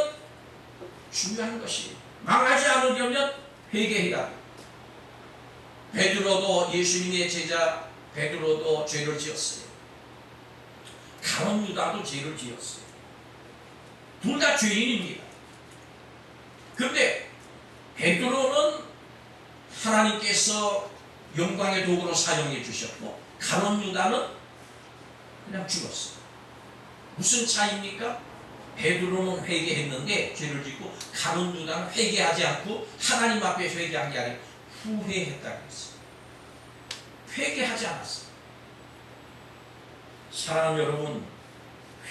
중요한 것이에요. 망하지 않으려면 회개해야 돼요. 베드로도, 예수님의 제자 베드로도 죄를 지었어요. 가룟 유다도 죄를 지었어요. 둘 다 죄인입니다. 그런데 베드로는 하나님께서 영광의 도구로 사용해 주셨고, 가룟 유다는 그냥 죽었어요. 무슨 차이입니까? 베드로는 회개했는데 죄를 짓고, 가룟 유다는 회개하지 않고 하나님 앞에 회개한 게 아니라 후회했다고 했어요. 회개하지 않았어요. 사랑하는 여러분,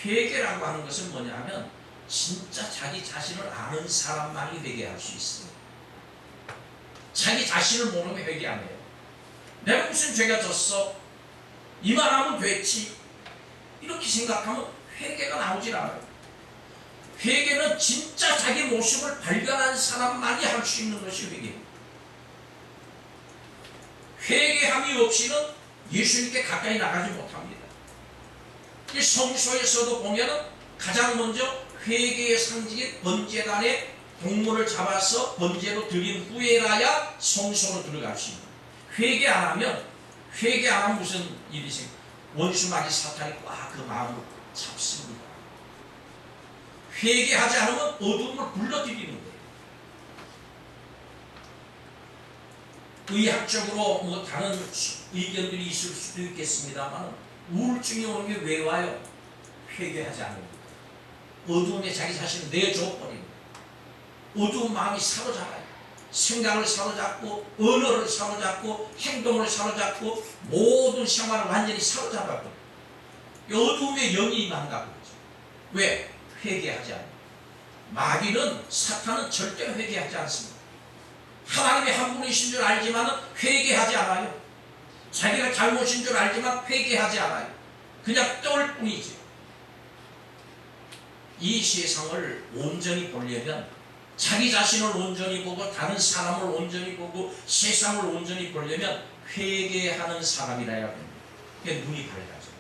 회개라고 하는 것은 뭐냐면 진짜 자기 자신을 아는 사람만이 회개할 수 있어요. 자기 자신을 모르면 회개 안 해요. 내가 무슨 죄가 졌어? 이만하면 됐지. 이렇게 생각하면 회개가 나오질 않아요. 회개는 진짜 자기 모습을 발견한 사람만이 할 수 있는 것이 회개입니다. 회개함이 없이는 예수님께 가까이 나가지 못합니다. 이 성소에서도 보면은 가장 먼저 회개의 상징인 번제단에 동물을 잡아서 번제로 드린 후에라야 성소로 들어갈 수 있습니다. 회개 안 하면 무슨 일이 생겨? 원수마귀 사탄이 꽉 그 마음을 잡습니다. 회개하지 않으면 어둠을 불러들이는 거예요. 의학적으로 뭐 다른 의견들이 있을 수도 있겠습니다만, 우울증이 오는 게 왜 와요? 회개하지 않으니까. 어둠에 자기 자신을 내줘버리는 거예요. 어두운 마음이 사로잡아요. 생각을 사로잡고, 언어를 사로잡고, 행동을 사로잡고, 모든 생활을 완전히 사로잡아버려요. 어둠의 영이 임한다고 그러죠. 왜? 회개하지 않아요. 마귀는, 사탄은 절대 회개하지 않습니다. 하나님의 한 분이신 줄 알지만 회개하지 않아요. 자기가 잘못인 줄 알지만 회개하지 않아요. 그냥 떠올 뿐이지. 이 세상을 온전히 보려면, 자기 자신을 온전히 보고 다른 사람을 온전히 보고 세상을 온전히 보려면 회개하는 사람이라야 합니다. 그게 눈이 밝아져요.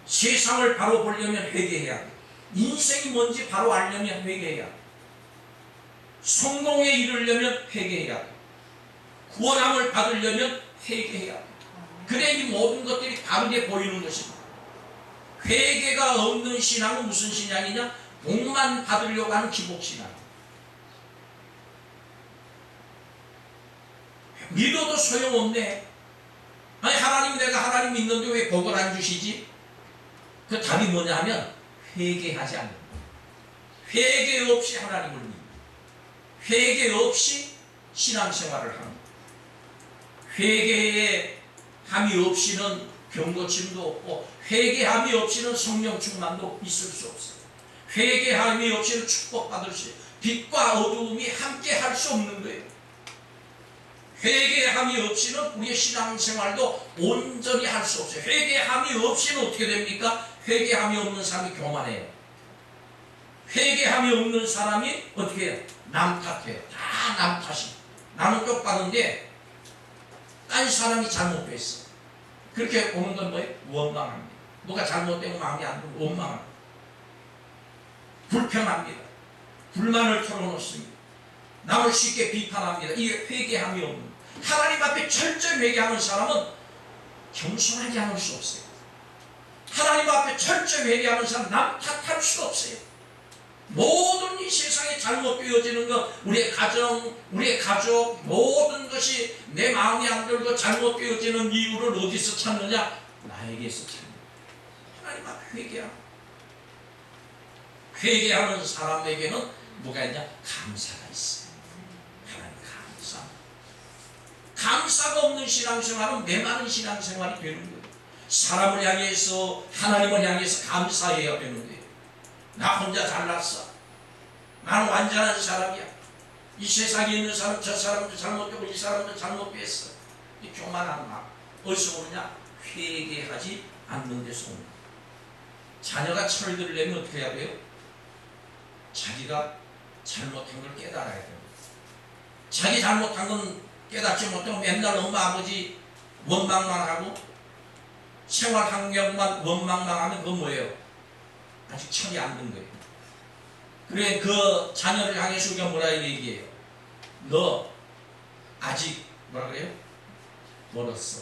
세상을 바로 보려면 회개해야 돼요. 인생이 뭔지 바로 알려면 회개해야 돼요. 성공에 이르려면 회개해야 돼요. 구원함을 받으려면 회개해야 돼요. 그래 이 모든 것들이 다르게 보이는 것입니다. 회개가 없는 신앙은 무슨 신앙이냐? 복만 받으려고 하는 기복신앙. 믿어도 소용없네. 아니 하나님, 내가 하나님 믿는데 왜 복을 안 주시지? 그 답이 뭐냐면 회개하지 않는 거예요. 회개 없이 하나님을 믿는 거예요. 회개 없이 신앙생활을 합니다. 회개함이 없이는 병고침도 없고, 회개함이 없이는 성령 충만도 있을 수 없어요. 회개함이 없이는 축복받을 수 없어요. 빛과 어두움이 함께 할 수 없는 거예요. 회개함이 없이는 우리의 신앙생활도 온전히 할 수 없어요. 회개함이 없이는 어떻게 됩니까? 회개함이 없는 사람이 교만해요. 회개함이 없는 사람이 어떻게 해요? 남 탓해요. 다 남 탓이. 나는 똑바른데 딴 사람이 잘못됐어. 그렇게 보는 건 뭐예요? 원망합니다. 뭐가 잘못되고 마음이 안 들고 원망합니다. 불평합니다. 불만을 털어놓습니다. 남을 쉽게 비판합니다. 이게 회개함이 없는, 하나님 앞에 철저히 회개하는 사람은 겸손하지 않을 수 없어요. 하나님 앞에 철저히 회개하는 사람은 남 탓할 수가 없어요. 모든 이 세상에 잘못되어지는 것, 우리의 가정, 우리의 가족, 모든 것이 내 마음에 안 들고 잘못되어지는 이유를 어디서 찾느냐? 나에게서 찾는 거예요. 하나님 앞에 회개하는 사람에게는 뭐가 있냐? 감사가 있어요. 하나님 감사. 감사가 없는 신앙생활은 메마른 신앙생활이 되는 거예요. 사람을 향해서, 하나님을 향해서 감사해야 되는 거예요. 나 혼자 잘났어. 나는 완전한 사람이야. 이 세상에 있는 사람, 저 사람도 잘못되고 이 사람도 잘못됐어. 이 교만한 마음 어디서 오느냐? 회개하지 않는 데서 옵니다. 자녀가 철들려면 어떻게 해야 돼요? 자기가 잘못한 걸 깨달아야 됩니다. 자기 잘못한 건 깨닫지 못하고 맨날 엄마 아버지 원망만 하고 생활 환경만 원망만 하면 그건 뭐예요? 아직 철이 안 든 거예요. 그래 그 자녀를 향해서 우리가 뭐라 얘기해요? 너 아직 뭐라 그래요? 멀었어.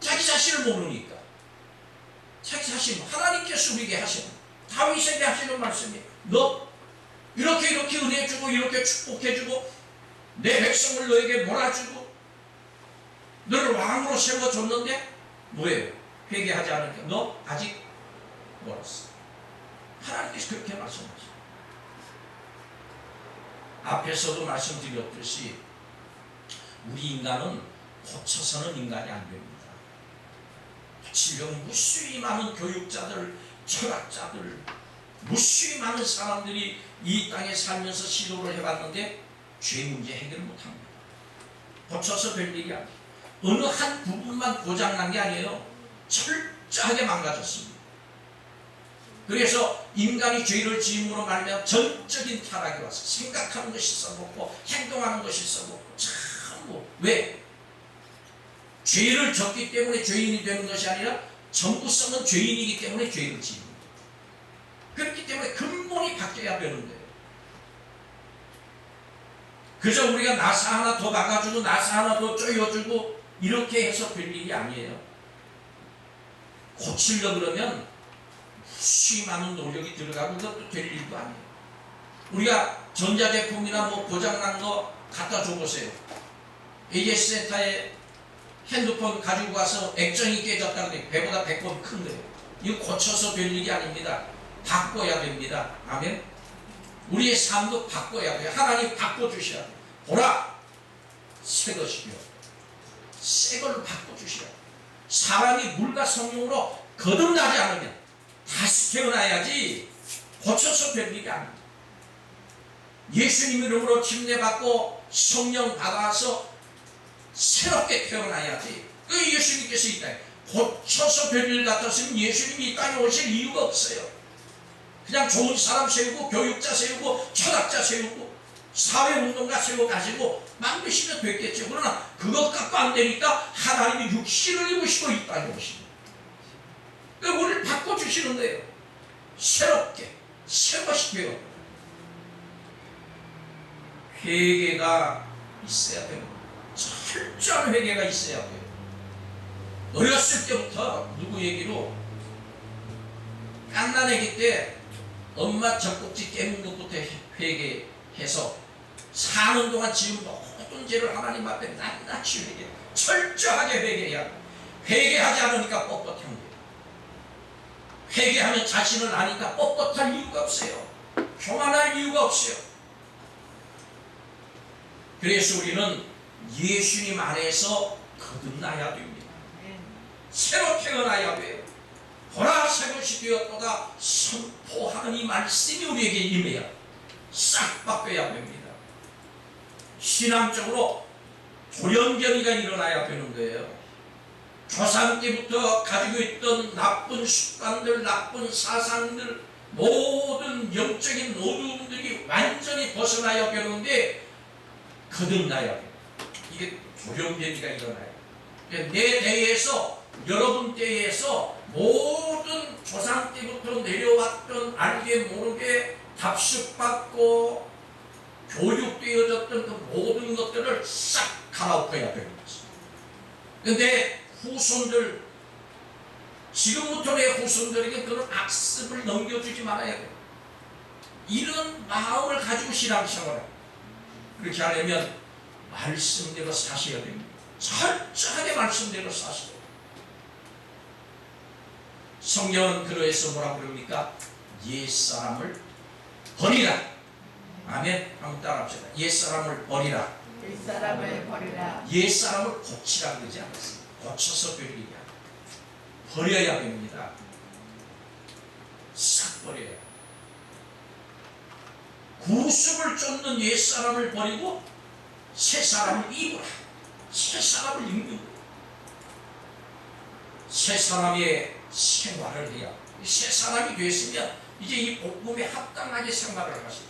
자기 자신을 모르니까. 자기 자신, 하나님께서 우리에게 하시는, 다윗에게 하시는 말씀이에요. 너 이렇게 은혜 주고 이렇게 축복해 주고 내 백성을 너에게 몰아주고 너를 왕으로 세워줬는데 뭐예요? 회개하지 않으니까 너 아직 멀었어. 하나님께서 그렇게 말씀하시죠. 앞에서도 말씀드렸듯이 우리 인간은 고쳐서는 인간이 안 됩니다. 고치려면 무수히 많은 교육자들, 철학자들, 무수히 많은 사람들이 이 땅에 살면서 시도를 해봤는데 죄 문제 해결을 못합니다. 고쳐서 될 일이 아니에요. 어느 한 부분만 고장난 게 아니에요. 철저하게 망가졌습니다. 그래서 인간이 죄를 지음으로 말미암아 전적인 타락이 와서 생각하는 것이 썩었고 행동하는 것이 썩었고 참 왜? 죄를 졌기 때문에 죄인이 되는 것이 아니라 전부성은 죄인이기 때문에 죄를 지입니다. 그렇기 때문에 근본이 바뀌어야 되는 거예요. 그저 우리가 나사 하나 더 박아주고 나사 하나 더 쪼여주고 이렇게 해서 될 일이 아니에요. 고치려고 그러면 무수히 많은 노력이 들어가고 그것도 될 일도 아니에요. 우리가 전자제품이나 뭐 고장난 거 갖다 줘보세요. AS 센터에 핸드폰 가지고 가서 액정이 깨졌다고 돼. 배보다 100번 큰 거예요. 이거 고쳐서 될 일이 아닙니다. 바꿔야 됩니다. 아멘. 우리의 삶도 바꿔야 돼요. 하나님 바꿔주셔야 돼요. 보라, 새 것이요. 새 걸로 바꿔주셔야 돼요. 사람이 물과 성령으로 거듭나지 않으면 다시 태어나야지 고쳐서 될 일이 아닙니다. 예수님 이름으로 침례받고 성령 받아서 새롭게 태어나야지. 그 예수님께서 이 땅에 고쳐서 될 일 같았으면 예수님이 이 땅에 오실 이유가 없어요. 그냥 좋은 사람 세우고 교육자 세우고 철학자 세우고 사회운동가 세워가지고 만드시면 됐겠죠. 그러나 그것 갖고 안 되니까 하나님이 육신을 입으시고 이 땅에 오십니다. 그러니까 우리를 바꿔주시는 거예요. 새롭게 새 것이 되어 회개가 있어야 돼요. 철저한 회개가 있어야 돼요. 어렸을 때부터 누구 얘기로 갓난아기 때 엄마 젖꼭지 깨문 것부터 회개해서 사는 동안 지은 모든 죄를 하나님 앞에 낱낱이 회개, 철저하게 회개해야 돼. 회개하지 않으니까 뻣뻣한 거예요. 회개하면 자신을 아니까 뻣뻣할 이유가 없어요. 교만할 이유가 없어요. 그래서 우리는 예수님 안에서 거듭나야 됩니다. 새로 태어나야 돼요. 보라 새것이 되었도다 선포하는 이 말씀이 우리에게 임해야 싹 바뀌어야 됩니다. 신앙적으로 돌연변이가 일어나야 되는 거예요. 조상 때부터 가지고 있던 나쁜 습관들, 나쁜 사상들, 모든 영적인 어두움들이 완전히 벗어나야 되는데 거듭나야 돼요. 이게 돌연변이가 일어나요. 내 대에서, 여러분 때에서 모든 조상 때부터 내려왔던 알게 모르게 답습받고 교육되어졌던 그 모든 것들을 싹 갈아엎어야 되는 거죠. 근데 후손들, 지금부터 내 후손들에게 그런 악습을 넘겨주지 말아야 돼요. 이런 마음을 가지고 신앙생활을 그렇게 하려면 말씀대로 사셔야 됩니다. 철저하게 말씀대로 사셔야 돼요. 성경은 그러해서 뭐라고 그럽니까? 옛사람을 버리라. 아멘. 한번 따라합시다. 옛사람을 버리라. 옛사람을 버리라. 옛사람을 고치라 그러지 않았어요. 고쳐서 될 일이 아니에요. 버려야 됩니다. 싹 버려야. 구습을 쫓는 옛사람을 버리고 새사람을 입으라. 새사람을 입는 거예요. 새사람의 생활을 해야. 새사람이 됐으면 이제 이 복음에 합당하게 생활을 하시고.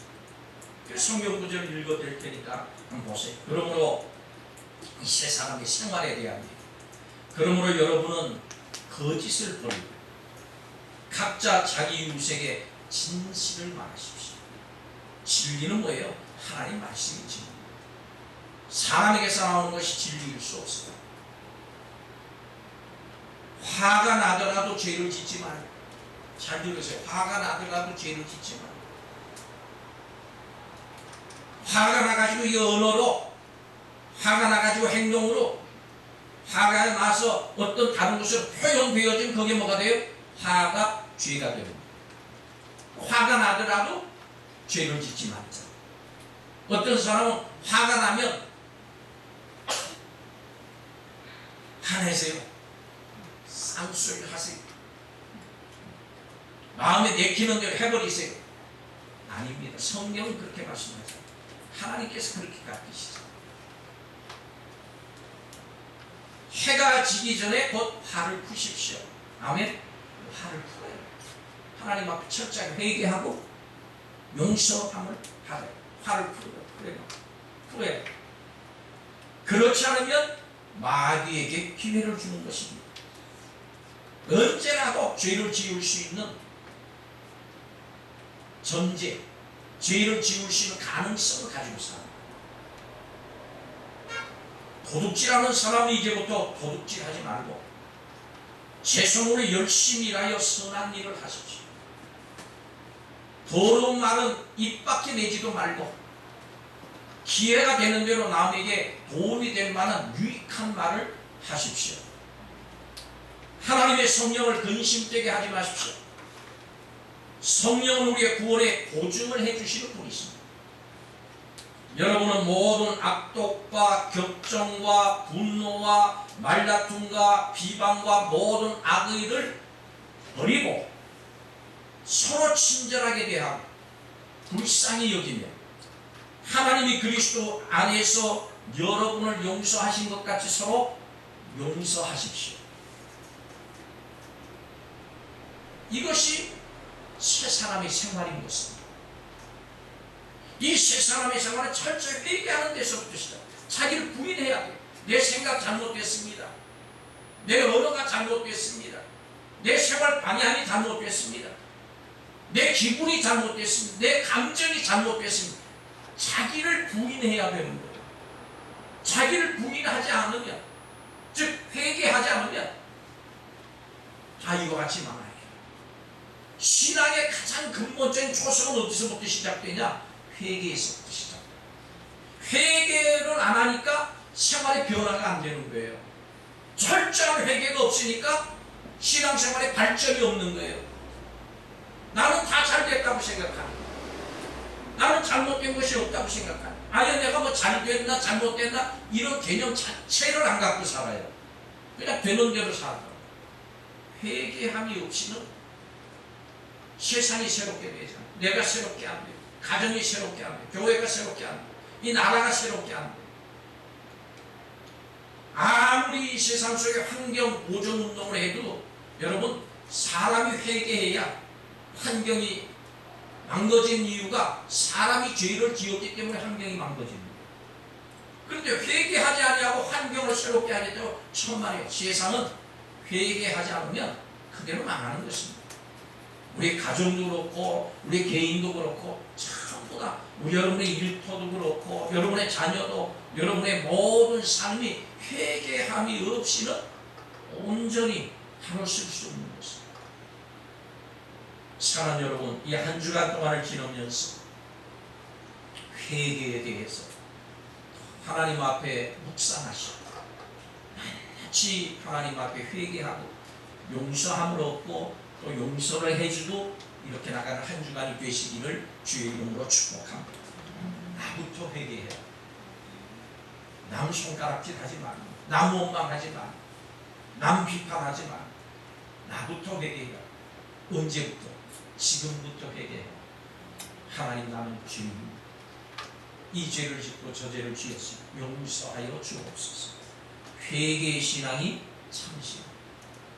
그래서 성경 구절을 읽어드릴 테니까 한번 보세요. 그러므로 이 새사람의 생활에 대한 일. 그러므로 여러분은 거짓을 버리고 각자 자기 이웃에게 진실을 말하십시오. 진리는 뭐예요? 하나님 말씀이 진리입니다. 사람에게서 나오는 것이 진리일 수 없어요. 화가 나더라도 죄를 짓지 말고. 잘 들으세요. 화가 나더라도 죄를 짓지 말고. 화가 나가지고 이 언어로, 화가 나가지고 행동으로, 화가 나서 어떤 다른 것으로 표현되어진 그게 뭐가 돼요? 화가 죄가 됩니다. 화가 나더라도 죄를 짓지 말자. 어떤 사람은 화가 나면 화내세요. 쌍술 하세요. 마음에 내키는 대로 해버리세요. 아닙니다. 성경은 그렇게 말씀하세요. 하나님께서 그렇게 가르치시죠. 해가 지기 전에 곧 화를 푸십시오. 아멘. 화를 풀어요. 하나님 앞에 철저하게 회개하고 용서함을 받아요. 화를 풀어요. 그렇지 않으면 마귀에게 기회를 주는 것입니다. 언제라도 죄를 지을 수 있는 전제, 죄를 지을 수 있는 가능성을 가지고 살아요. 도둑질하는 사람은 이제부터 도둑질하지 말고 제 손으로 열심히 일하여 선한 일을 하십시오. 더러운 말은 입 밖에 내지도 말고 기회가 되는 대로 남에게 도움이 될 만한 유익한 말을 하십시오. 하나님의 성령을 근심되게 하지 마십시오. 성령은 우리의 구원에 보증을 해주시는 분이십니다. 여러분은 모든 악독과 격정과 분노와 말다툼과 비방과 모든 악의를 버리고 서로 친절하게 대하고 불쌍히 여기며 하나님이 그리스도 안에서 여러분을 용서하신 것 같이 서로 용서하십시오. 이것이 새 사람의 생활인 것입니다. 이 새 사람의 생활은 철저히 회개하는 데서부터 시작. 자기를 부인해야 돼요. 내 생각 잘못됐습니다. 내 언어가 잘못됐습니다. 내 생활 방향이 잘못됐습니다. 내 기분이 잘못됐습니다. 내 감정이 잘못됐습니다. 자기를 부인해야 되는 거예요. 자기를 부인하지 않으면, 즉 회개하지 않으면 이와 같이 망해요. 신앙의 가장 근본적인 초석은 어디서부터 시작되냐? 회개에서부터 시작돼요. 회개를 안 하니까 생활의 변화가 안 되는 거예요. 철저한 회개가 없으니까 신앙생활에 발전이 없는 거예요. 나는 다 잘 됐다고 생각하는, 나는 잘못된 것이 없다고 생각하는, 아니 내가 뭐 잘 됐나 잘못됐나 이런 개념 자체를 안 갖고 살아요. 그냥 되는 대로 살아요. 회개함이 없이는 세상이 새롭게 되잖아. 내가 새롭게 안 돼. 가정이 새롭게 안 돼. 교회가 새롭게 안 돼. 이 나라가 새롭게 안 돼. 아무리 이 세상 속에 환경 보존 운동을 해도 여러분 사람이 회개해야 환경이 망가진 이유가 사람이 죄를 지었기 때문에 환경이 망가집니다. 그런데 회개하지 아니하고 환경을 새롭게 하겠다고 천만에요. 세상은 회개하지 않으면 그대로 망하는 것입니다. 우리 가정도 그렇고 우리 개인도 그렇고 전부 다 우리 여러분의 일터도 그렇고 여러분의 자녀도 여러분의 모든 삶이 회개함이 없이는 온전히 하루 쓸 수 없는 것입니다. 사랑하는 여러분, 이 한 주간 동안을 지나면서 회개에 대해서 하나님 앞에 묵상하시고 같이 하나님 앞에 회개하고 용서함을 얻고 또 용서를 해주고 이렇게 나가는 한 주간이 되시기를 주의 이름으로 축복합니다. 나부터 회개해라. 남 손가락질 하지 마. 남 원망하지 마. 남 비판하지 마. 나부터 회개해라. 언제부터? 지금부터 회개해라. 하나님 나는 죄인입니다. 이 죄를 짓고 저 죄를 지었으니 용서하여 주옵소서. 회개의 신앙이 참신.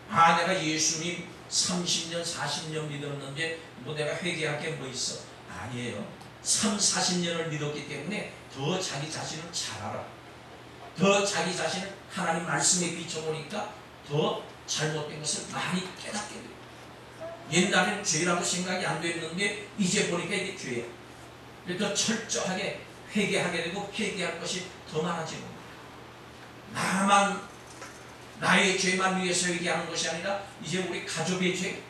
내가 예수님 30년 40년 믿었는데 뭐 내가 회개할 게 뭐 있어? 아니에요. 3, 40년을 믿었기 때문에 더 자기 자신을 잘 알아. 더 자기 자신을 하나님 말씀에 비춰보니까 더 잘못된 것을 많이 깨닫게 돼요. 옛날에는 죄라고 생각이 안 됐는데 이제 보니까 이게 죄야. 더 철저하게 회개하게 되고 회개할 것이 더 많아지는 거예요. 나만 나의 죄만 위해서 회개하는 것이 아니라 이제 우리 가족의 죄,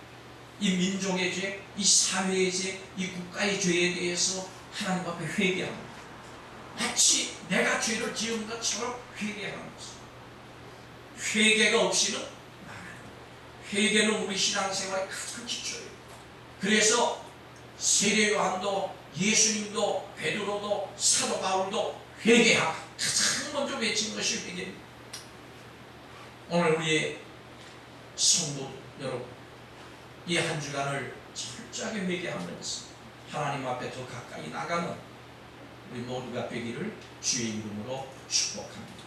이 민족의 죄, 이 사회의 죄, 이 국가의 죄에 대해서 하나님 앞에 회개하는 거예요. 마치 내가 죄를 지은 것처럼 회개하는 것입니다. 회개가 없이는 회개는 우리 신앙생활의 가장 기초예요. 그래서 세례 요한도 예수님도 베드로도 사도 바울도 회개하라 가장 먼저 외친 것이 회개입니다. 오늘 우리의 성도 여러분 이 한 주간을 철저하게 회개하면서 하나님 앞에 더 가까이 나가는 우리 모두가 되기를 주의 이름으로 축복합니다.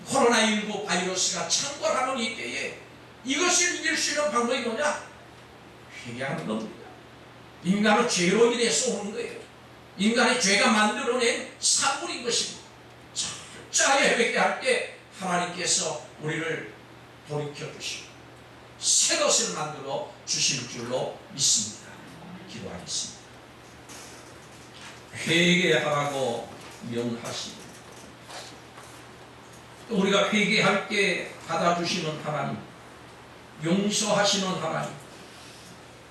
코로나19 바이러스가 창궐하는 이 때에 이것을 이길 수 있는 방법이 뭐냐? 회개하는 겁니다. 인간은 죄로 인해서 오는 거예요. 인간의 죄가 만들어낸 산물인 것입니다. 철저하게 회개할 때 하나님께서 우리를 돌이켜 주시고 새 것을 만들어 주실 줄로 믿습니다. 기도하겠습니다. 회개하라고 명하시고 우리가 회개할 때 받아주시는 하나님, 용서하시는 하나님,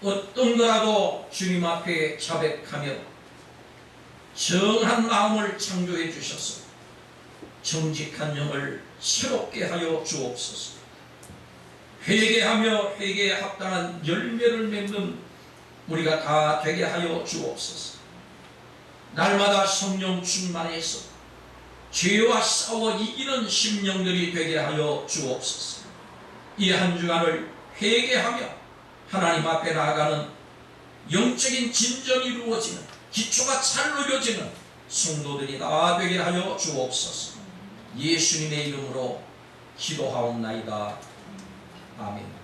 어떤 거라도 주님 앞에 자백하며 정한 마음을 창조해 주셔서 정직한 영을 새롭게 하여 주옵소서. 회개하며 회개에 합당한 열매를 맺는 우리가 다 되게 하여 주옵소서. 날마다 성령 충만해서 죄와 싸워 이기는 심령들이 되게 하여 주옵소서. 이 한 주간을 회개하며 하나님 앞에 나아가는 영적인 진전이 이루어지는 기초가 잘 누려지는 성도들이 다 되게 하여 주옵소서. 예수님의 이름으로 기도하옵나이다. 아멘.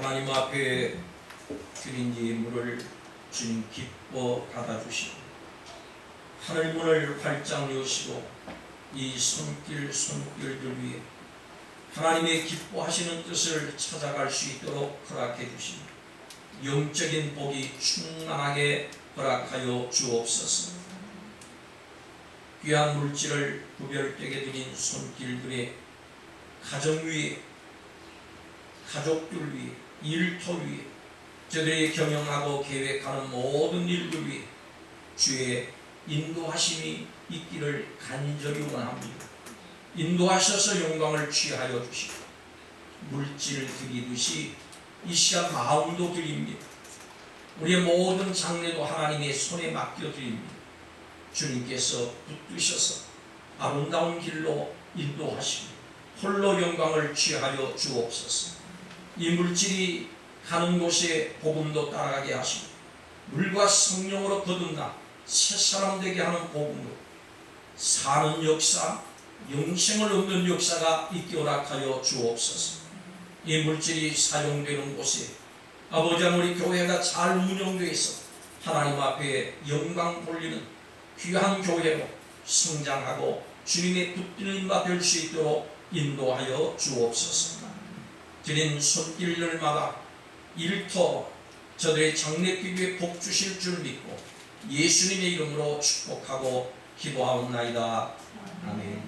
하나님 앞에 드린 예물을 주님 기뻐 받아주시고 하늘문을 활짝 여시고 이 손길들 위에 하나님의 기뻐하시는 뜻을 찾아갈 수 있도록 허락해 주시니 영적인 복이 충만하게 허락하여 주옵소서. 귀한 물질을 구별되게 드린 손길들의 가정 위에, 가족들 위에, 일터 위에, 저들이 경영하고 계획하는 모든 일들 위에 주의 인도하심이 있기를 간절히 원합니다. 인도하셔서 영광을 취하여 주시고 물질을 드리듯이 이 시간 마음도 드립니다. 우리의 모든 장래도 하나님의 손에 맡겨드립니다. 주님께서 붙드셔서 아름다운 길로 인도하시고 홀로 영광을 취하여 주옵소서. 이 물질이 가는 곳에 복음도 따라가게 하시고 물과 성령으로 거듭나 새 사람 되게 하는 복음으로 사는 역사, 영생을 얻는 역사가 있게 허락하여 주옵소서. 이 물질이 사용되는 곳에 아버지 우리 교회가 잘 운영되어서 하나님 앞에 영광 돌리는 귀한 교회로 성장하고 주님의 붙드는 바 될 수 있도록 인도하여 주옵소서. 드린 손길들마다 일터 저들의 장래기부에 복 주실 줄 믿고 예수님의 이름으로 축복하고 기도하옵나이다. 아멘.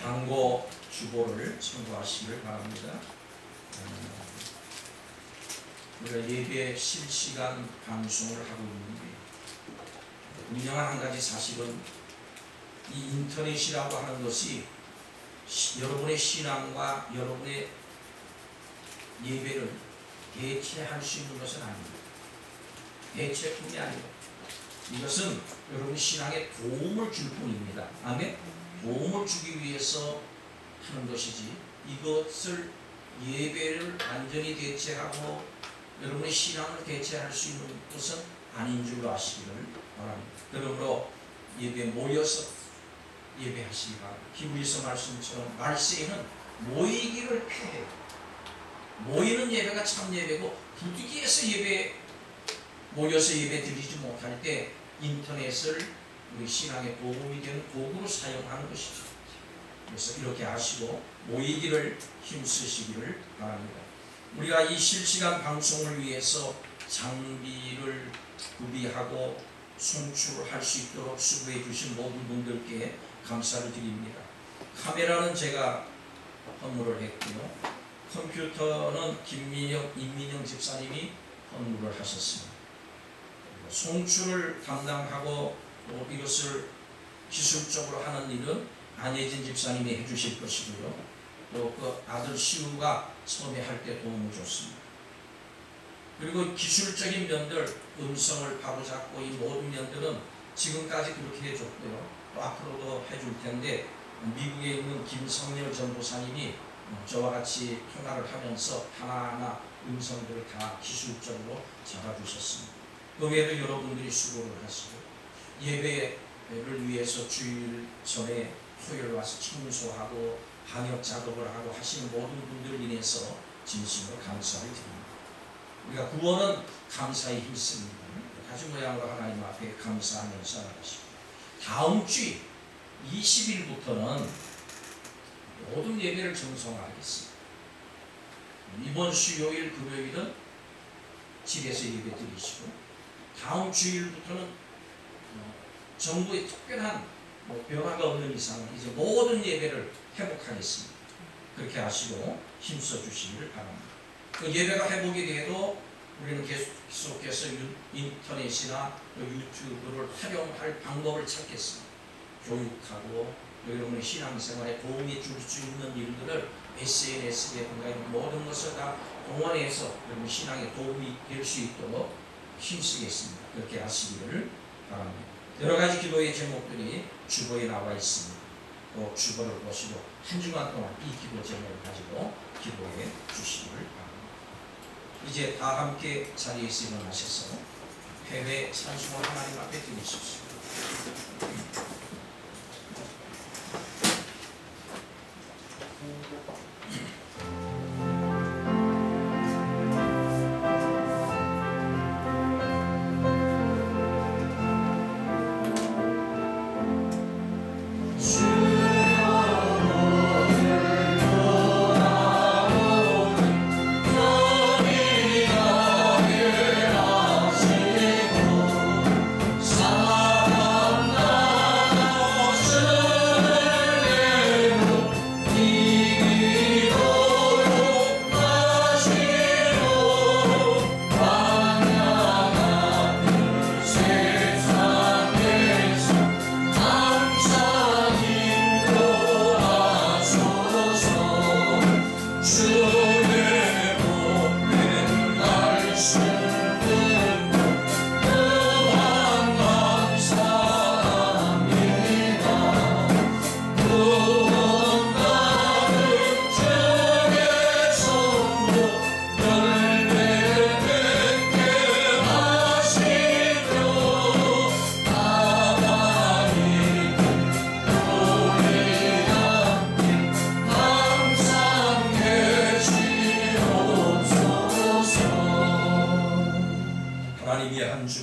당고 주보를 참고하시길 바랍니다. 우리가 예배 실시간 방송을 하고 있는데 분명한 한 가지 사실은 이 인터넷이라고 하는 것이 여러분의 신앙과 여러분의 예배를 대체할 수 있는 것은 아닙니다. 대체품이 아니고 이것은 여러분 신앙에 도움을 줄 뿐입니다. 아멘. 도움을 주기 위해서 하는 것이지 이것을 예배를 완전히 대체하고 여러분의 신앙을 대체할 수 있는 것은 아닌 줄로 아시기를 바랍니다. 그러므로 예배 모여서 예배하시기 바랍니다. 히브리서 말씀처럼 말세에는 모이기를 피해요. 모이는 예배가 참 예배고 부득이해서 모여서 예배 드리지 못할 때 인터넷을 우리 신앙에 도움이 되는 도구로 사용하는 것이죠. 그래서 이렇게 하시고 모이기를 힘쓰시기를 바랍니다. 우리가 이 실시간 방송을 위해서 장비를 구비하고 송출할 수 있도록 수고해 주신 모든 분들께 감사를 드립니다. 카메라는 제가 헌물을 했고요. 컴퓨터는 임민영 집사님이 헌물을 하셨습니다. 송출을 담당하고 이것을 기술적으로 하는 일은 안혜진 집사님이 해주실 것이고요. 또 그 아들 시우가 처음에 할 때 도움을 줬습니다. 그리고 기술적인 면들, 음성을 바로잡고 이 모든 면들은 지금까지 그렇게 해줬고요. 또 앞으로도 해줄 텐데 미국에 있는 김성렬 전도사님이 저와 같이 통화를 하면서 하나하나 음성들을 다 기술적으로 잡아주셨습니다. 그 외에도 여러분들이 수고를 하시고 예배를 위해서 주일 전에 토요일 와서 청소하고 방역 작업을 하고 하시는 모든 분들을 인해서 진심으로 감사를 드립니다. 우리가 구원은 감사의 힘씁니다. 가지 모양으로 하나님 앞에 감사하면서 나가시고 다음 주 20일부터는 모든 예배를 정성하겠습니다. 이번 수요일 금요일은 집에서 예배 드리시고 다음 주일부터는 정부의 특별한 변화가 없는 이상은 이제 모든 예배를 회복하겠습니다. 그렇게 하시고 힘써 주시기를 바랍니다. 그 예배가 회복이 돼도 우리는 계속해서 인터넷이나 유튜브를 활용할 방법을 찾겠습니다. 교육하고 여러분의 신앙생활에 도움이 줄 수 있는 일들을 SNS라든가 이런 모든 것을 다 동원해서 여러분 신앙에 도움이 될 수 있도록 힘쓰겠습니다. 그렇게 하시기를 바랍니다. 여러 가지 기도의 제목들이 주보에 나와 있습니다. 또 주보를 보시고 한 주간 동안 이 기도 제목을 가지고 기도해 주시기를 바랍니다. 이제 다 함께 자리에서 일어나셔서 회개 찬송을 하나님 앞에 드리십시오.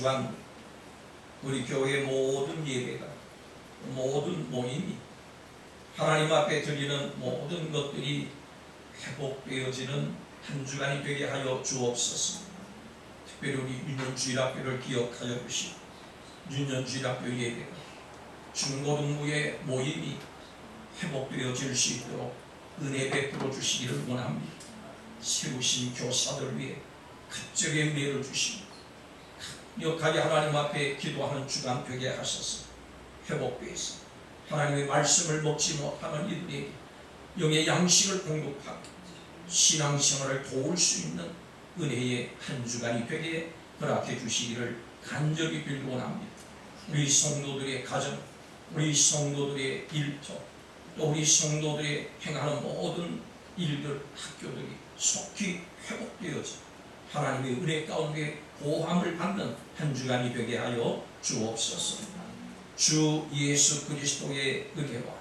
주간 우리 교회 모든 예배가, 모든 모임이 하나님 앞에 드리는 모든 것들이 회복되어지는 한 주간이 되게 하여 주옵소서. 특별히 우리 윤년주일학교를 기억하여 주시고 윤년주일학교 예배가 중고등부의 모임이 회복되어질 수 있도록 은혜 베풀어 주시기를 원합니다. 세우신 교사들 위해 갑절의 은혜를 주시고 강력하게 하나님 앞에 기도하는 주간 되게 하셔서 회복되어서 하나님의 말씀을 먹지 못하는 이들에게 영의 양식을 공급하고 신앙생활을 도울 수 있는 은혜의 한 주간이 되게 허락해 주시기를 간절히 빌고 원합니다. 우리 성도들의 가정, 우리 성도들의 일터, 또 우리 성도들의 행하는 모든 일들, 학교들이 속히 회복되어져 하나님의 은혜 가운데 보호함을 받는 한 주간이 되게 하여 주옵소서. 주 예수 그리스도의 은혜와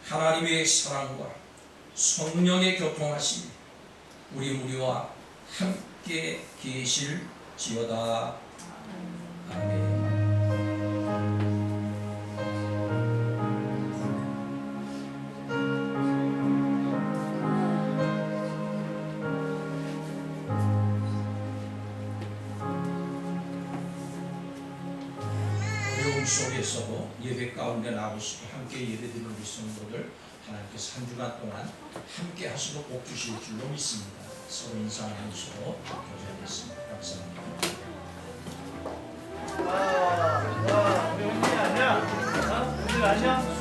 하나님의 사랑과 성령의 교통하심이 우리 무리와 함께 계실지어다. 아멘. 어려움 속에서도 예배 가운데 나오시고 함께 예배드리는 우리 성도들 하나님께서 한 주간 동안 함께 하시고 복 주실 줄로 믿습니다. 서로 인사 나누시고 교제하겠습니다. 감사합니다. 우리 은지 안녕. 은지 안녕.